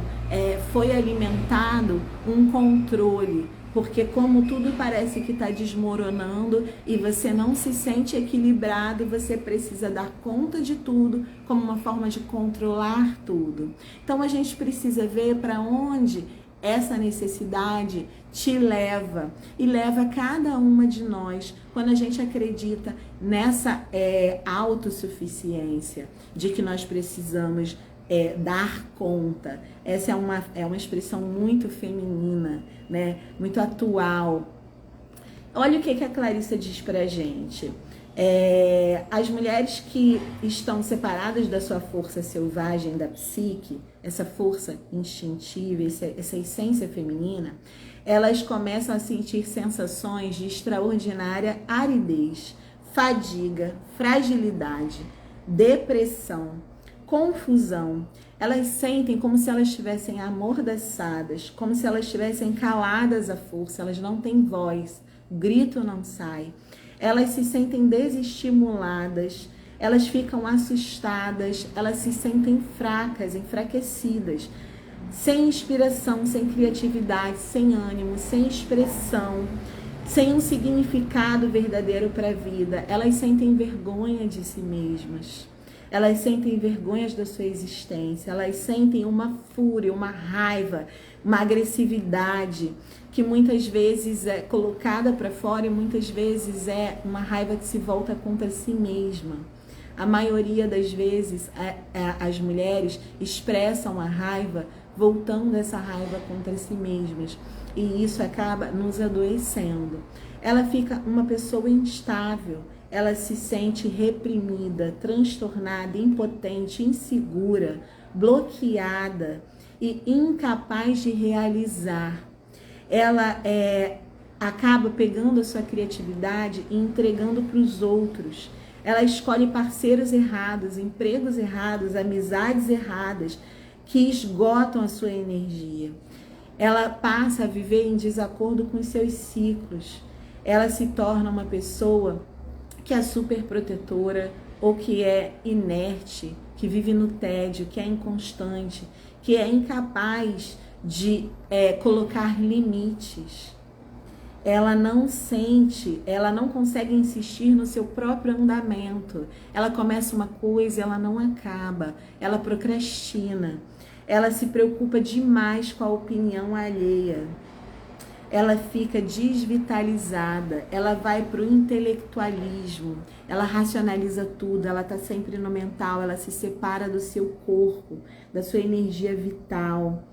foi alimentado um controle, porque como tudo parece que está desmoronando e você não se sente equilibrado, você precisa dar conta de tudo como uma forma de controlar tudo. Então a gente precisa ver para onde essa necessidade te leva e leva cada uma de nós quando a gente acredita nessa autossuficiência, de que nós precisamos dar conta. Essa é uma expressão muito feminina, né? Muito atual. Olha o que a Clarissa diz pra gente. As mulheres que estão separadas da sua força selvagem, da psique, essa força instintiva, essa essência feminina, elas começam a sentir sensações de extraordinária aridez, fadiga, fragilidade, depressão, confusão. Elas sentem como se elas estivessem amordaçadas, como se elas estivessem caladas à força, elas não têm voz, o grito não sai. Elas se sentem desestimuladas, elas ficam assustadas, elas se sentem fracas, enfraquecidas, sem inspiração, sem criatividade, sem ânimo, sem expressão, sem um significado verdadeiro para a vida. Elas sentem vergonha de si mesmas, elas sentem vergonha da sua existência, elas sentem uma fúria, uma raiva, uma agressividade que muitas vezes é colocada para fora e muitas vezes é uma raiva que se volta contra si mesma. A maioria das vezes as mulheres expressam a raiva voltando essa raiva contra si mesmas e isso acaba nos adoecendo. Ela fica uma pessoa instável, ela se sente reprimida, transtornada, impotente, insegura, bloqueada e incapaz de realizar. Ela acaba pegando a sua criatividade e entregando para os outros. Ela escolhe parceiros errados, empregos errados, amizades erradas, que esgotam a sua energia. Ela passa a viver em desacordo com os seus ciclos. Ela se torna uma pessoa que é super protetora ou que é inerte, que vive no tédio, que é inconstante, que é incapaz de colocar limites. Ela não sente, ela não consegue insistir no seu próprio andamento. Ela começa uma coisa e ela não acaba, ela procrastina. Ela se preocupa demais com a opinião alheia. Ela fica desvitalizada, ela vai para o intelectualismo, ela racionaliza tudo, ela está sempre no mental, ela se separa do seu corpo, da sua energia vital.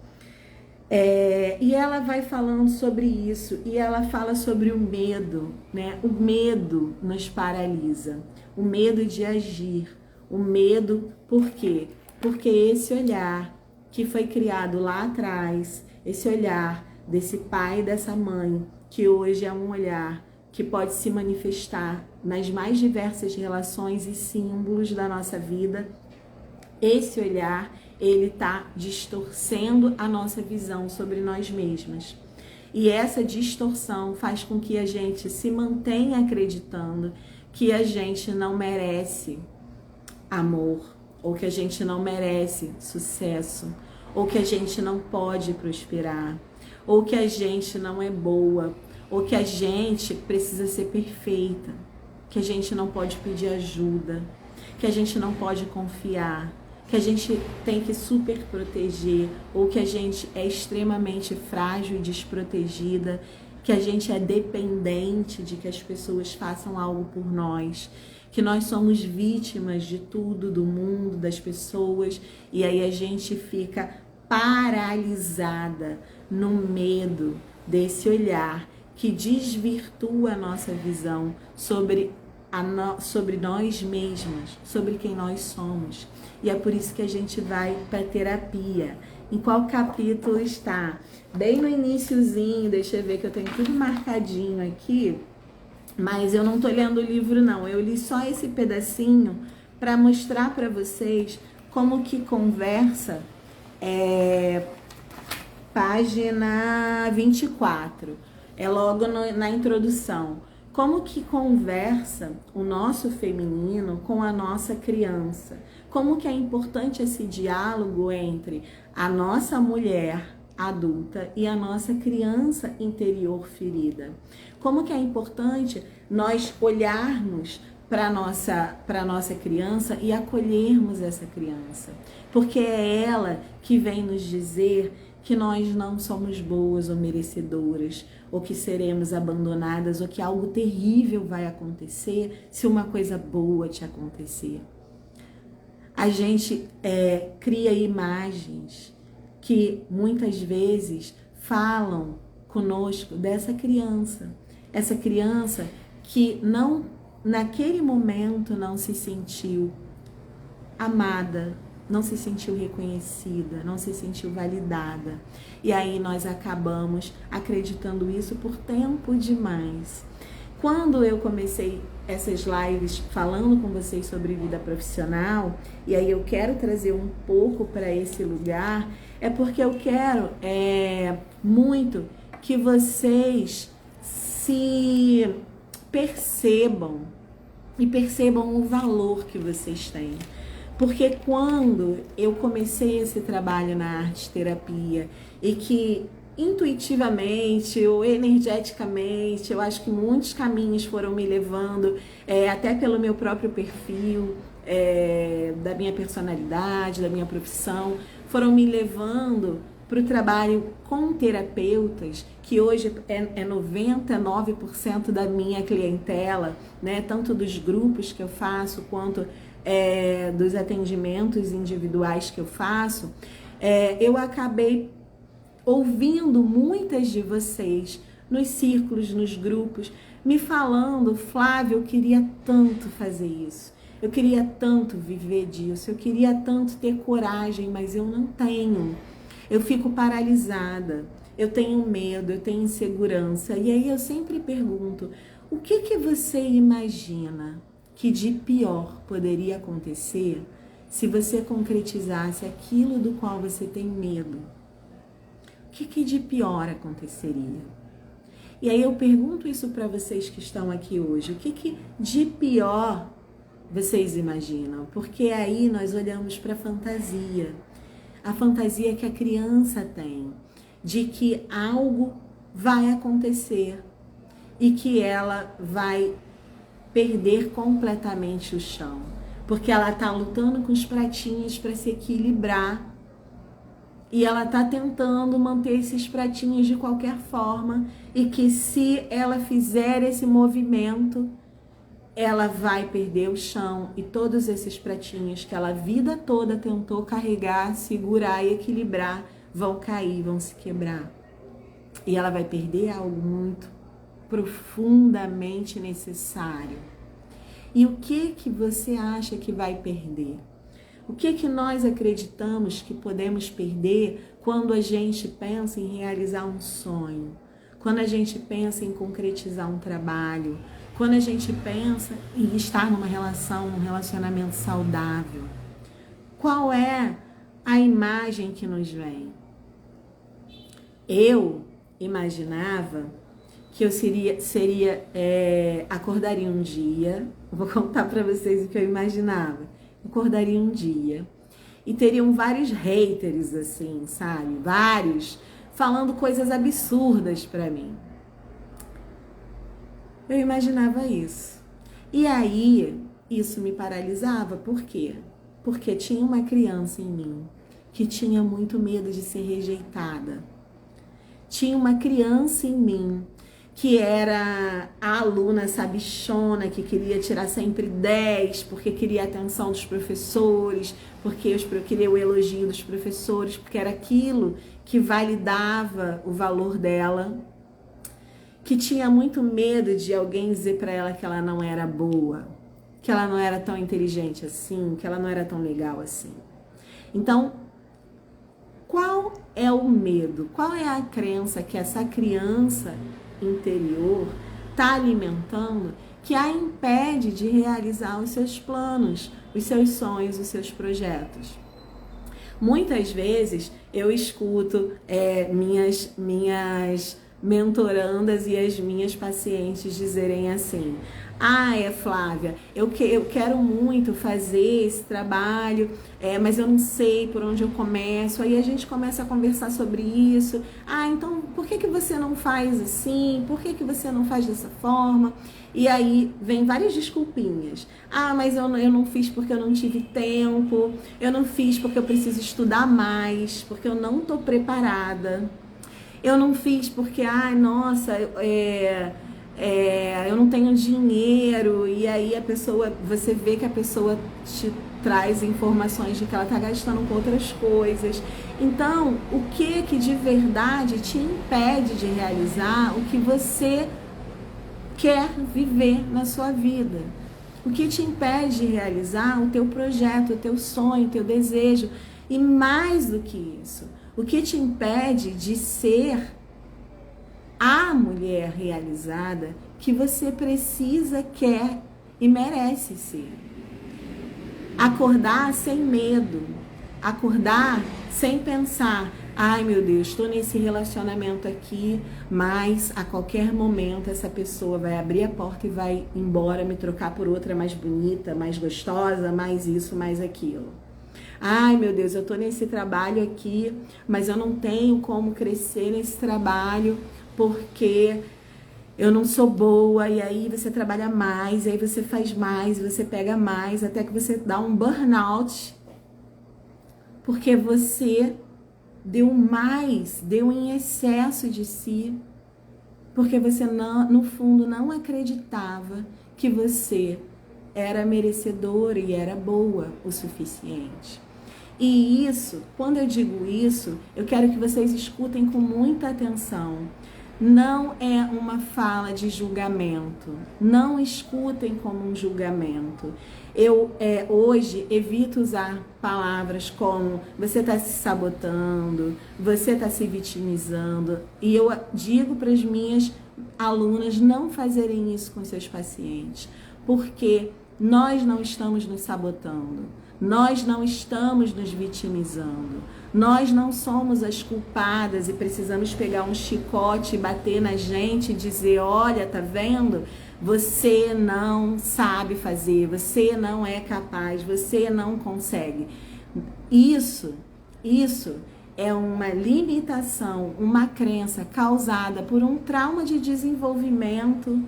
E ela vai falando sobre isso, e ela fala sobre o medo, né? O medo nos paralisa, o medo de agir, o medo, por quê? Porque esse olhar que foi criado lá atrás, esse olhar desse pai e dessa mãe, que hoje é um olhar que pode se manifestar nas mais diversas relações e símbolos da nossa vida, esse olhar, ele está distorcendo a nossa visão sobre nós mesmas. E essa distorção faz com que a gente se mantenha acreditando que a gente não merece amor, ou que a gente não merece sucesso, ou que a gente não pode prosperar, ou que a gente não é boa, ou que a gente precisa ser perfeita, que a gente não pode pedir ajuda, que a gente não pode confiar, que a gente tem que super proteger, ou que a gente é extremamente frágil e desprotegida, que a gente é dependente de que as pessoas façam algo por nós, que nós somos vítimas de tudo, do mundo, das pessoas, e aí a gente fica paralisada no medo desse olhar que desvirtua a nossa visão sobre nós mesmas, sobre quem nós somos. E é por isso que a gente vai para terapia. Em qual capítulo está? Bem no iniciozinho, deixa eu ver que eu tenho tudo marcadinho aqui, mas eu não tô lendo o livro não, eu li só esse pedacinho para mostrar para vocês como que conversa, página 24, é logo na introdução. Como que conversa o nosso feminino com a nossa criança? Como que é importante esse diálogo entre a nossa mulher adulta e a nossa criança interior ferida? Como que é importante nós olharmos para a nossa criança e acolhermos essa criança? Porque é ela que vem nos dizer que nós não somos boas ou merecedoras, ou que seremos abandonadas, ou que algo terrível vai acontecer se uma coisa boa te acontecer. A gente cria imagens que muitas vezes falam conosco dessa criança. Essa criança que naquele momento não se sentiu amada, não se sentiu reconhecida, não se sentiu validada. E aí nós acabamos acreditando isso por tempo demais. Quando eu comecei essas lives falando com vocês sobre vida profissional, e aí eu quero trazer um pouco para esse lugar, é porque eu quero muito que vocês se percebam e percebam o valor que vocês têm. Porque quando eu comecei esse trabalho na arte terapia e que intuitivamente ou energeticamente, eu acho que muitos caminhos foram me levando, até pelo meu próprio perfil, da minha personalidade, da minha profissão, foram me levando para o trabalho com terapeutas, que hoje é 99% da minha clientela, né? Tanto dos grupos que eu faço, quanto dos atendimentos individuais que eu faço. Eu acabei ouvindo muitas de vocês nos círculos, nos grupos, me falando: Flávia, eu queria tanto fazer isso, eu queria tanto viver disso, eu queria tanto ter coragem, mas eu não tenho, eu fico paralisada, eu tenho medo, eu tenho insegurança. E aí eu sempre pergunto: o que você imagina que de pior poderia acontecer se você concretizasse aquilo do qual você tem medo? O que de pior aconteceria? E aí eu pergunto isso para vocês que estão aqui hoje: o que de pior vocês imaginam? Porque aí nós olhamos para a fantasia que a criança tem de que algo vai acontecer e que ela vai perder completamente o chão, porque ela está lutando com os pratinhos para se equilibrar. E ela está tentando manter esses pratinhos de qualquer forma, e que se ela fizer esse movimento, ela vai perder o chão, e todos esses pratinhos que ela a vida toda tentou carregar, segurar e equilibrar vão cair, vão se quebrar. E ela vai perder algo muito profundamente necessário. E o que você acha que vai perder? O que nós acreditamos que podemos perder quando a gente pensa em realizar um sonho? Quando a gente pensa em concretizar um trabalho? Quando a gente pensa em estar numa relação, um relacionamento saudável? Qual é a imagem que nos vem? Eu imaginava que eu acordaria um dia, vou contar para vocês o que eu imaginava. Acordaria um dia e teriam vários haters, assim, sabe? Vários, falando coisas absurdas para mim. Eu imaginava isso. E aí, isso me paralisava. Por quê? Porque tinha uma criança em mim que tinha muito medo de ser rejeitada. Tinha uma criança em mim que era a aluna sabichona, que queria tirar sempre 10, porque queria a atenção dos professores, porque eu queria o elogio dos professores, porque era aquilo que validava o valor dela, que tinha muito medo de alguém dizer para ela que ela não era boa, que ela não era tão inteligente assim, que ela não era tão legal assim. Então, qual é o medo? Qual é a crença que essa criança interior está alimentando que a impede de realizar os seus planos, os seus sonhos, os seus projetos? Muitas vezes eu escuto minhas mentorandas e as minhas pacientes dizerem assim: Flávia, eu quero muito fazer esse trabalho, mas eu não sei por onde eu começo. Aí a gente começa a conversar sobre isso. Então por que você não faz assim? Por que você não faz dessa forma? E aí vem várias desculpinhas. Mas eu não fiz porque eu não tive tempo, eu não fiz porque eu preciso estudar mais, porque eu não estou preparada. Eu não fiz porque, eu não tenho dinheiro. E aí você vê que a pessoa te traz informações de que ela está gastando com outras coisas. Então, o que de verdade te impede de realizar o que você quer viver na sua vida? O que te impede de realizar o teu projeto, o teu sonho, o teu desejo? E mais do que isso, o que te impede de ser a mulher realizada que você precisa, quer e merece ser? Acordar sem medo, acordar sem pensar: meu Deus, estou nesse relacionamento aqui, mas a qualquer momento essa pessoa vai abrir a porta e vai embora, me trocar por outra mais bonita, mais gostosa, mais isso, mais aquilo. Meu Deus, eu estou nesse trabalho aqui, mas eu não tenho como crescer nesse trabalho porque eu não sou boa. E aí você trabalha mais, e aí você faz mais, e você pega mais, até que você dá um burnout, porque você deu mais, deu em excesso de si, porque você no fundo não acreditava que você era merecedora e era boa o suficiente. E isso, quando eu digo isso, eu quero que vocês escutem com muita atenção. Não é uma fala de julgamento. Não escutem como um julgamento. Eu hoje evito usar palavras como você está se sabotando, você está se vitimizando. E eu digo para as minhas alunas não fazerem isso com seus pacientes, porque nós não estamos nos sabotando. Nós não estamos nos vitimizando. Nós não somos as culpadas e precisamos pegar um chicote e bater na gente e dizer: olha, tá vendo? Você não sabe fazer, você não é capaz, você não consegue. Isso é uma limitação, uma crença causada por um trauma de desenvolvimento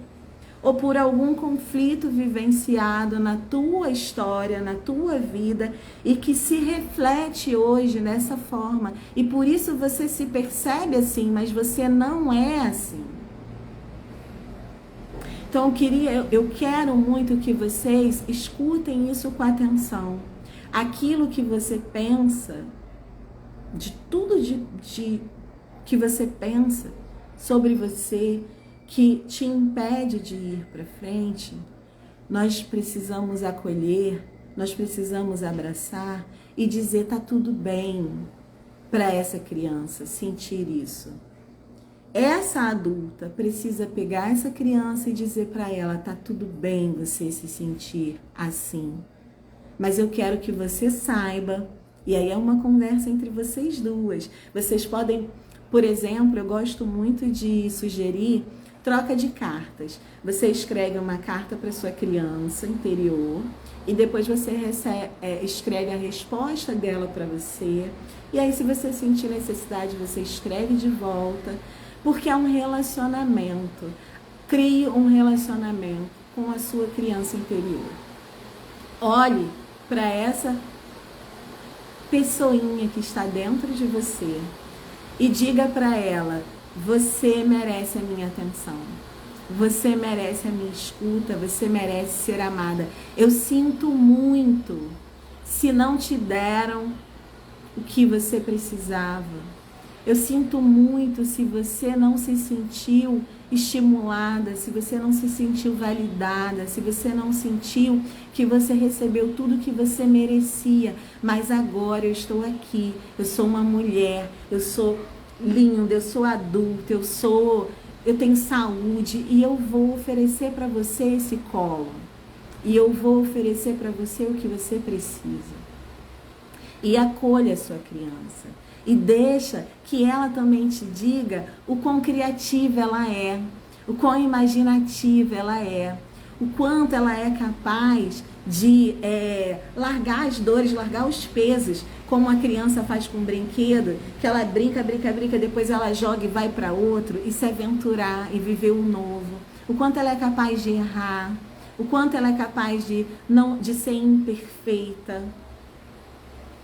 ou por algum conflito vivenciado na tua história, na tua vida, e que se reflete hoje dessa forma. E por isso você se percebe assim, mas você não é assim. Então eu quero muito que vocês escutem isso com atenção. Aquilo que você pensa, de tudo que você pensa sobre você, que te impede de ir para frente, nós precisamos acolher, nós precisamos abraçar e dizer: tá tudo bem, para essa criança sentir isso. Essa adulta precisa pegar essa criança e dizer para ela: tá tudo bem você se sentir assim, mas eu quero que você saiba. E aí é uma conversa entre vocês duas. Vocês podem Por exemplo, eu gosto muito de sugerir troca de cartas. Você escreve uma carta para sua criança interior e depois você escreve a resposta dela para você. E aí, se você sentir necessidade, você escreve de volta, porque é um relacionamento. Crie um relacionamento com a sua criança interior. Olhe para essa pessoinha que está dentro de você e diga para ela: você merece a minha atenção, você merece a minha escuta, você merece ser amada. Eu sinto muito se não te deram o que você precisava. Eu sinto muito se você não se sentiu estimulada, se você não se sentiu validada, se você não sentiu que você recebeu tudo que você merecia. Mas agora eu estou aqui, eu sou uma mulher, eu sou linda, eu sou adulta, eu tenho saúde e eu vou oferecer para você esse colo. E eu vou oferecer para você o que você precisa. E acolha a sua criança. E deixa que ela também te diga o quão criativa ela é, o quão imaginativa ela é, o quanto ela é capaz de largar as dores, largar os pesos, como a criança faz com um brinquedo, que ela brinca, depois ela joga e vai para outro, e se aventurar e viver o novo. O quanto ela é capaz de errar, o quanto ela é capaz de ser imperfeita.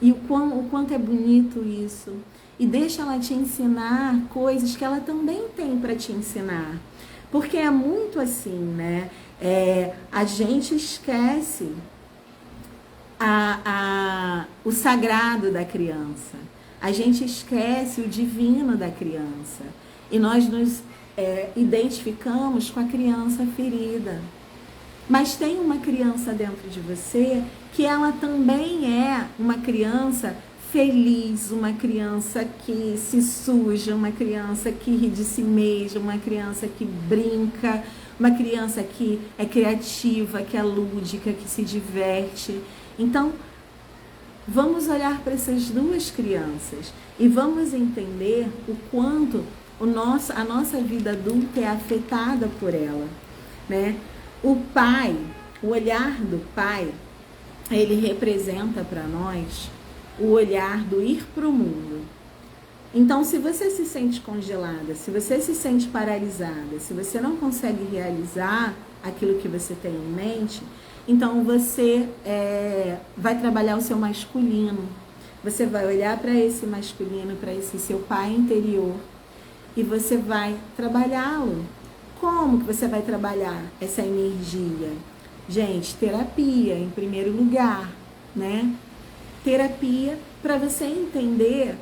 E o quanto é bonito isso. E deixa ela te ensinar coisas que ela também tem para te ensinar. Porque é muito assim, né? A gente esquece o sagrado da criança. A gente esquece o divino da criança. E nós nos identificamos com a criança ferida. Mas tem uma criança dentro de você que ela também é uma criança feliz, uma criança que se suja, uma criança que ri de si mesma, uma criança que brinca, uma criança que é criativa, que é lúdica, que se diverte. Então, vamos olhar para essas duas crianças e vamos entender o quanto a nossa vida adulta é afetada por ela, né? O pai, o olhar do pai, ele representa para nós o olhar do ir para o mundo. Então, se você se sente congelada, se você se sente paralisada, se você não consegue realizar aquilo que você tem em mente, então você vai trabalhar o seu masculino. Você vai olhar para esse masculino, para esse seu pai interior, e você vai trabalhá-lo. Como que você vai trabalhar essa energia? Gente, terapia em primeiro lugar, né? Terapia para você entender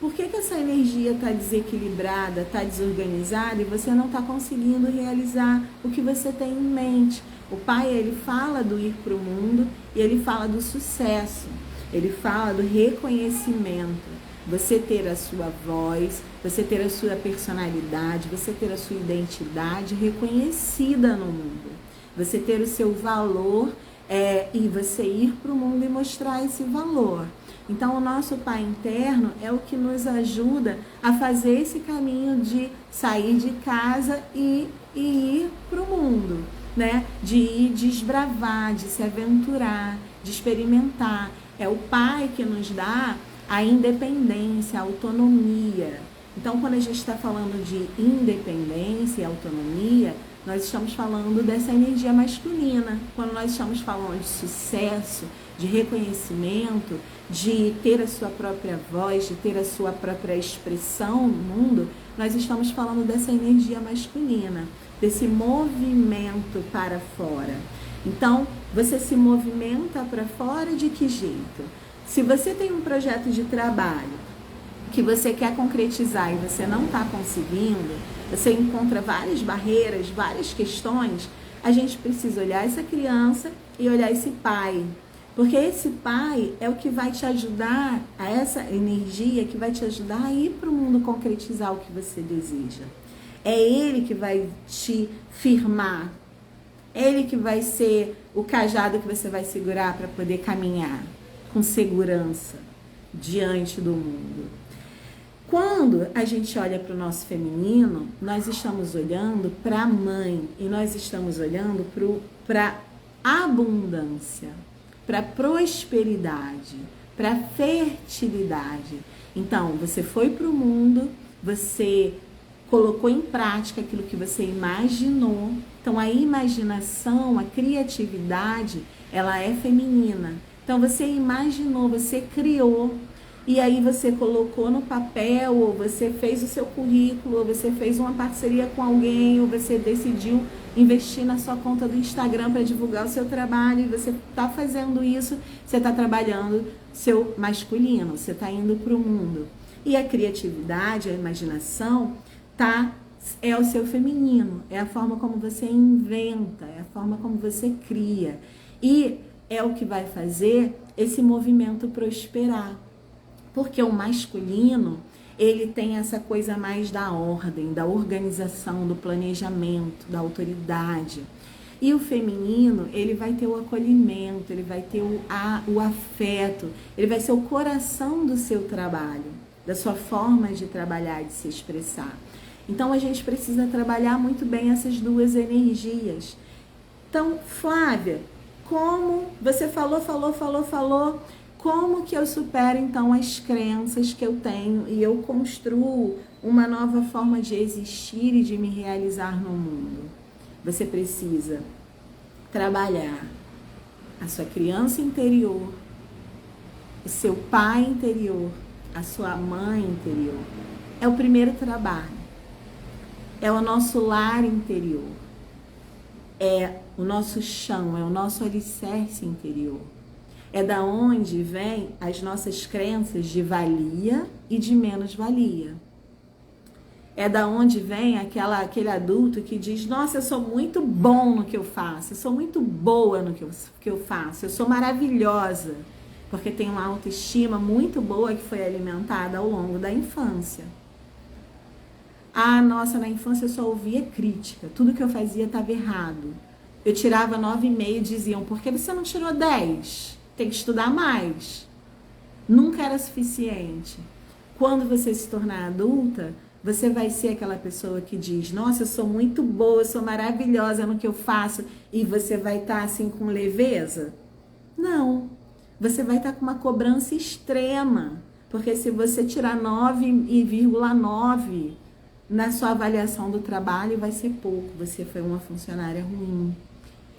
por que essa energia está desequilibrada, está desorganizada e você não está conseguindo realizar o que você tem em mente. O pai, ele fala do ir para o mundo e ele fala do sucesso, ele fala do reconhecimento. Você ter a sua voz, você ter a sua personalidade, você ter a sua identidade reconhecida no mundo. Você ter o seu valor e você ir para o mundo e mostrar esse valor. Então, o nosso pai interno é o que nos ajuda a fazer esse caminho de sair de casa e ir para o mundo, né? De ir desbravar, de se aventurar, de experimentar. É o pai que nos dá a independência, a autonomia. Então, quando a gente está falando de independência e autonomia, nós estamos falando dessa energia masculina. Quando nós estamos falando de sucesso, de reconhecimento, de ter a sua própria voz, de ter a sua própria expressão no mundo, nós estamos falando dessa energia masculina, desse movimento para fora. Então, você se movimenta para fora de que jeito? Se você tem um projeto de trabalho que você quer concretizar e você não está conseguindo, você encontra várias barreiras, várias questões, a gente precisa olhar essa criança e olhar esse pai. Porque esse pai é o que vai te ajudar, a essa energia que vai te ajudar a ir para o mundo concretizar o que você deseja. É ele que vai te firmar. É ele que vai ser o cajado que você vai segurar para poder caminhar com segurança diante do mundo. Quando a gente olha para o nosso feminino, nós estamos olhando para a mãe e nós estamos olhando para abundância, para prosperidade, para fertilidade. Então, você foi para o mundo, você colocou em prática aquilo que você imaginou. Então, a imaginação, a criatividade, ela é feminina. Então, você imaginou, você criou. E aí você colocou no papel, ou você fez o seu currículo, ou você fez uma parceria com alguém, ou você decidiu investir na sua conta do Instagram para divulgar o seu trabalho, e você está fazendo isso, você está trabalhando seu masculino, você está indo para o mundo. E a criatividade, a imaginação, é o seu feminino, é a forma como você inventa, é a forma como você cria. E é o que vai fazer esse movimento prosperar. Porque o masculino, ele tem essa coisa mais da ordem, da organização, do planejamento, da autoridade. E o feminino, ele vai ter o acolhimento, ele vai ter o afeto, ele vai ser o coração do seu trabalho, da sua forma de trabalhar, de se expressar. Então, a gente precisa trabalhar muito bem essas duas energias. Então, Flávia, como você falou, como que eu supero, então, as crenças que eu tenho e eu construo uma nova forma de existir e de me realizar no mundo? Você precisa trabalhar a sua criança interior, o seu pai interior, a sua mãe interior. É o primeiro trabalho. É o nosso lar interior. É o nosso chão, é o nosso alicerce interior. É da onde vem as nossas crenças de valia e de menos-valia. É da onde vem aquele adulto que diz: nossa, eu sou muito bom no que eu faço, eu sou muito boa no que eu faço, eu sou maravilhosa, porque tem uma autoestima muito boa que foi alimentada ao longo da infância. Ah, nossa, na infância eu só ouvia crítica, tudo que eu fazia estava errado. Eu tirava 9,5 e diziam: por que você não tirou 10? Tem que estudar mais. Nunca era suficiente. Quando você se tornar adulta, você vai ser aquela pessoa que diz: nossa, eu sou muito boa, eu sou maravilhosa no que eu faço, e você vai estar assim com leveza? Não. Você vai estar com uma cobrança extrema, porque se você tirar 9,9 na sua avaliação do trabalho, vai ser pouco. Você foi uma funcionária ruim.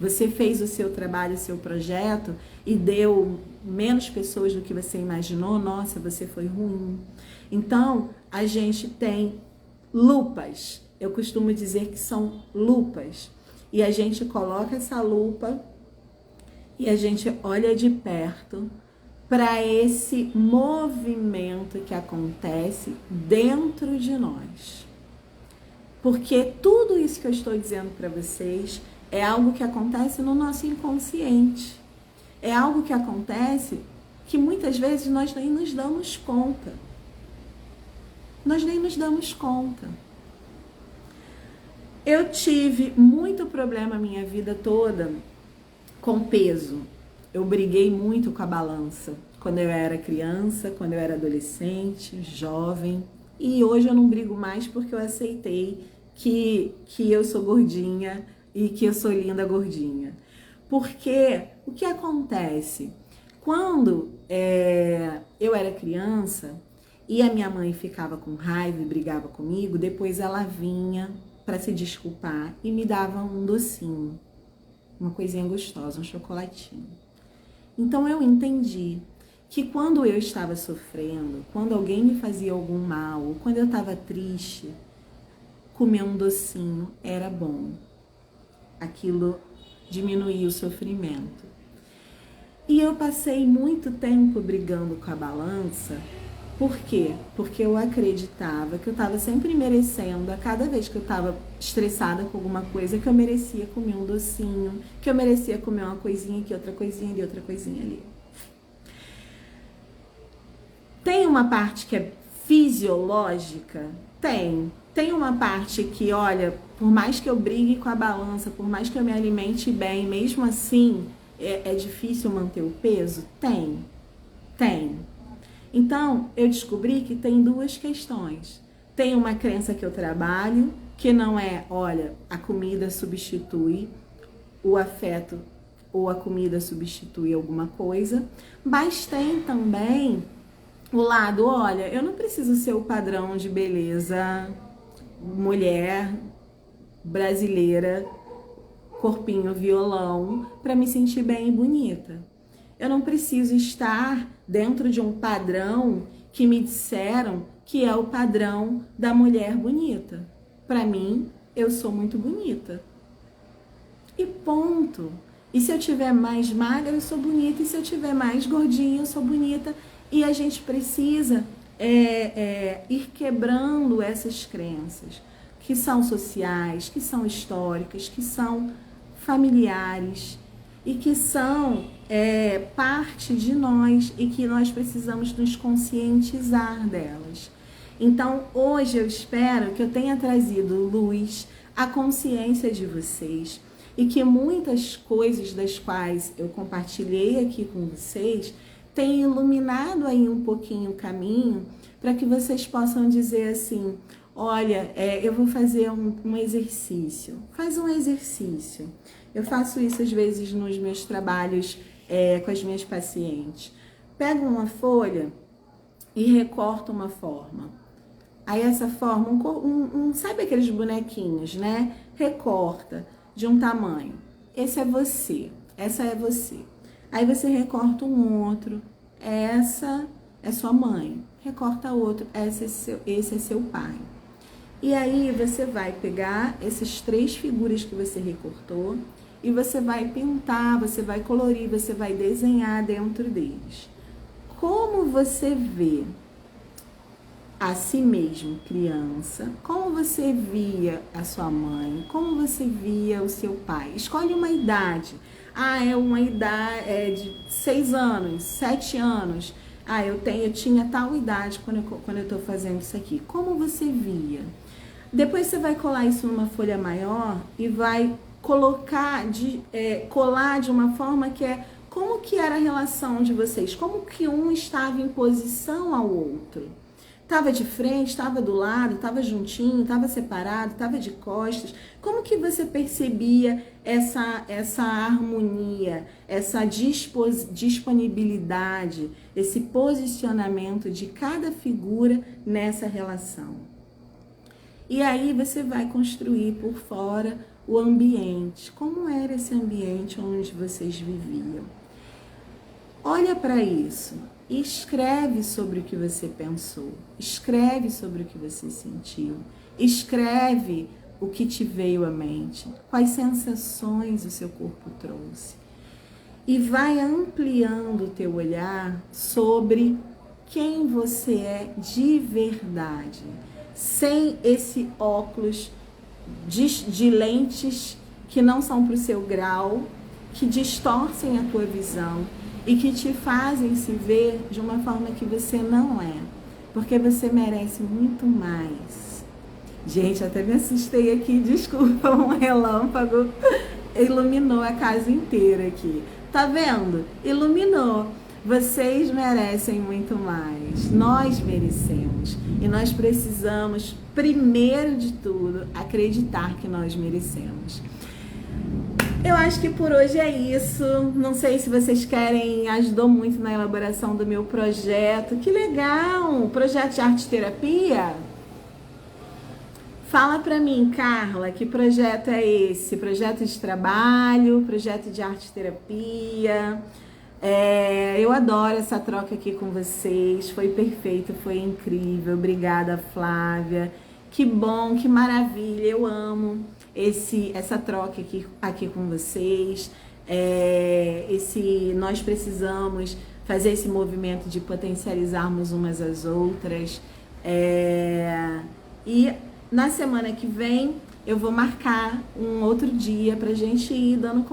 Você fez o seu trabalho, o seu projeto e deu menos pessoas do que você imaginou. Nossa, você foi ruim. Então, a gente tem lupas. Eu costumo dizer que são lupas. E a gente coloca essa lupa e a gente olha de perto para esse movimento que acontece dentro de nós. Porque tudo isso que eu estou dizendo para vocês é algo que acontece no nosso inconsciente. É algo que acontece que muitas vezes nós nem nos damos conta. Nós nem nos damos conta. Eu tive muito problema a minha vida toda com peso. Eu briguei muito com a balança. Quando eu era criança, quando eu era adolescente, jovem. E hoje eu não brigo mais porque eu aceitei que eu sou gordinha e que eu sou linda gordinha. Porque o que acontece? Quando eu era criança e a minha mãe ficava com raiva e brigava comigo, depois ela vinha para se desculpar e me dava um docinho, uma coisinha gostosa, um chocolatinho. Então eu entendi que quando eu estava sofrendo, quando alguém me fazia algum mal, quando eu estava triste, comer um docinho era bom. Aquilo diminuía o sofrimento. E eu passei muito tempo brigando com a balança. Por quê? Porque eu acreditava que eu estava sempre merecendo, a cada vez que eu estava estressada com alguma coisa, que eu merecia comer um docinho, que eu merecia comer uma coisinha aqui, outra coisinha ali, outra coisinha ali. Tem uma parte que é fisiológica? Tem uma parte que, olha, por mais que eu brigue com a balança, por mais que eu me alimente bem, mesmo assim é difícil manter o peso? Tem. Então, eu descobri que tem duas questões. Tem uma crença que eu trabalho, que não é, olha, a comida substitui o afeto ou a comida substitui alguma coisa, mas tem também o lado, olha, eu não preciso ser o padrão de beleza mulher brasileira, corpinho violão, para me sentir bem e bonita. Eu não preciso estar dentro de um padrão que me disseram que é o padrão da mulher bonita. Para mim, eu sou muito bonita. E ponto. E se eu tiver mais magra, eu sou bonita. E se eu tiver mais gordinha, eu sou bonita. E a gente precisa ir quebrando essas crenças que são sociais, que são históricas, que são familiares e que são parte de nós e que nós precisamos nos conscientizar delas. Então, hoje eu espero que eu tenha trazido luz à consciência de vocês e que muitas coisas das quais eu compartilhei aqui com vocês tenham iluminado aí um pouquinho o caminho para que vocês possam dizer assim, olha, eu vou fazer um exercício. Faz um exercício. Eu faço isso às vezes nos meus trabalhos com as minhas pacientes. Pego uma folha e recorto uma forma. Aí essa forma, sabe aqueles bonequinhos, né? Recorta de um tamanho. Esse é você, essa é você. Aí você recorta um outro, essa é sua mãe. Recorta outro, esse é seu pai. E aí você vai pegar essas 3 figuras que você recortou e você vai pintar, você vai colorir, você vai desenhar dentro deles. Como você vê a si mesmo, criança, como você via a sua mãe, como você via o seu pai. Escolhe uma idade. É uma idade de 6 anos, 7 anos. Eu tinha tal idade quando eu estou fazendo isso aqui. Como você via? Depois você vai colar isso numa folha maior e vai colar de uma forma que como que era a relação de vocês, como que um estava em posição ao outro. Estava de frente, estava do lado, estava juntinho, estava separado, estava de costas. Como que você percebia essa harmonia, essa disponibilidade, esse posicionamento de cada figura nessa relação? E aí você vai construir por fora o ambiente. Como era esse ambiente onde vocês viviam? Olha para isso. E escreve sobre o que você pensou, escreve sobre o que você sentiu, escreve o que te veio à mente, quais sensações o seu corpo trouxe. E vai ampliando o teu olhar sobre quem você é de verdade, sem esse óculos de lentes que não são para o seu grau, que distorcem a tua visão e que te fazem se ver de uma forma que você não é, porque você merece muito mais. Gente, até me assustei aqui, desculpa, um relâmpago iluminou a casa inteira aqui. Tá vendo? Iluminou. Vocês merecem muito mais. Nós merecemos. E nós precisamos, primeiro de tudo, acreditar que nós merecemos. Eu acho que por hoje é isso. Não sei se vocês querem, ajudou muito na elaboração do meu projeto. Que legal! Projeto de arte terapia? Fala pra mim, Carla, que projeto é esse? Projeto de trabalho, projeto de arte terapia? Eu adoro essa troca aqui com vocês. Foi perfeito, foi incrível. Obrigada, Flávia. Que bom, que maravilha. Eu amo essa troca aqui com vocês. Nós precisamos fazer esse movimento de potencializarmos umas às outras. E na semana que vem eu vou marcar um outro dia pra gente ir dando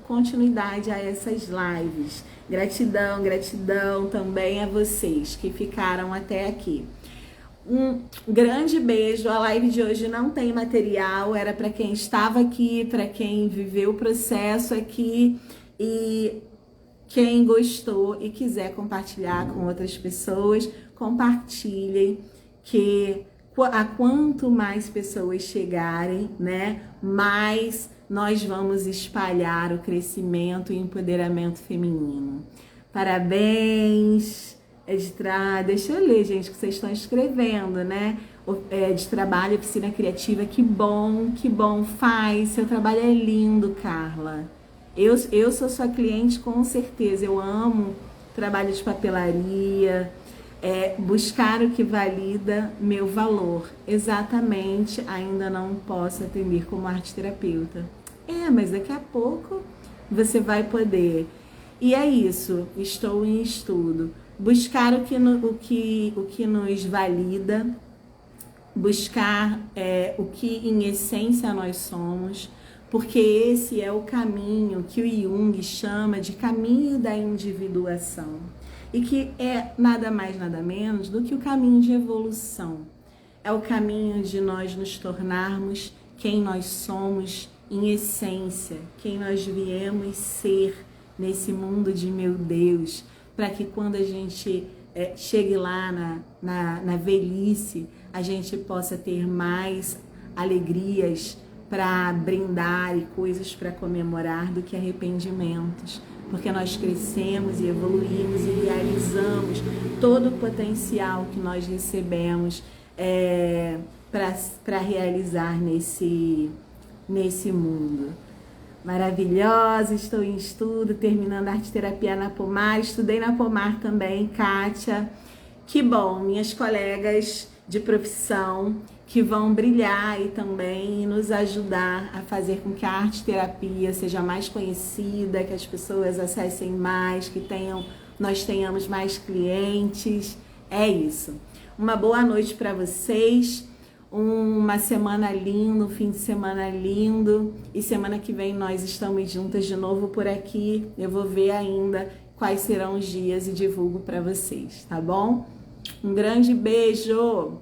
continuidade a essas lives. Gratidão, gratidão também a vocês que ficaram até aqui. Um grande beijo. A live de hoje não tem material, era para quem estava aqui, para quem viveu o processo aqui e Quem gostou e quiser compartilhar com outras pessoas, compartilhem, que a quanto mais pessoas chegarem, né, mais nós vamos espalhar o crescimento e empoderamento feminino. Parabéns! Deixa eu ler, gente, que vocês estão escrevendo, né? De trabalho, piscina criativa, que bom, faz. Seu trabalho é lindo, Carla. Eu sou sua cliente com certeza. Eu amo trabalho de papelaria, buscar o que valida meu valor. Exatamente, ainda não posso atender como arte-terapeuta. Mas daqui a pouco você vai poder. E é isso, estou em estudo. Buscar o que nos valida, buscar o que em essência nós somos, porque esse é o caminho que o Jung chama de caminho da individuação e que é nada mais, nada menos do que o caminho de evolução. É o caminho de nós nos tornarmos quem nós somos em essência, quem nós viemos ser nesse mundo de meu Deus, para que quando a gente chegue lá na velhice, a gente possa ter mais alegrias para brindar e coisas para comemorar do que arrependimentos, porque nós crescemos e evoluímos e realizamos todo o potencial que nós recebemos para realizar nesse mundo. Maravilhosa, estou em estudo, terminando arte terapia na Pomar, estudei na Pomar também, Kátia. Que bom, minhas colegas de profissão que vão brilhar e também nos ajudar a fazer com que a arte terapia seja mais conhecida, que as pessoas acessem mais, que nós tenhamos mais clientes. É isso. Uma boa noite para vocês. Uma semana linda, um fim de semana lindo, e semana que vem nós estamos juntas de novo por aqui. Eu vou ver ainda quais serão os dias e divulgo para vocês, tá bom? Um grande beijo!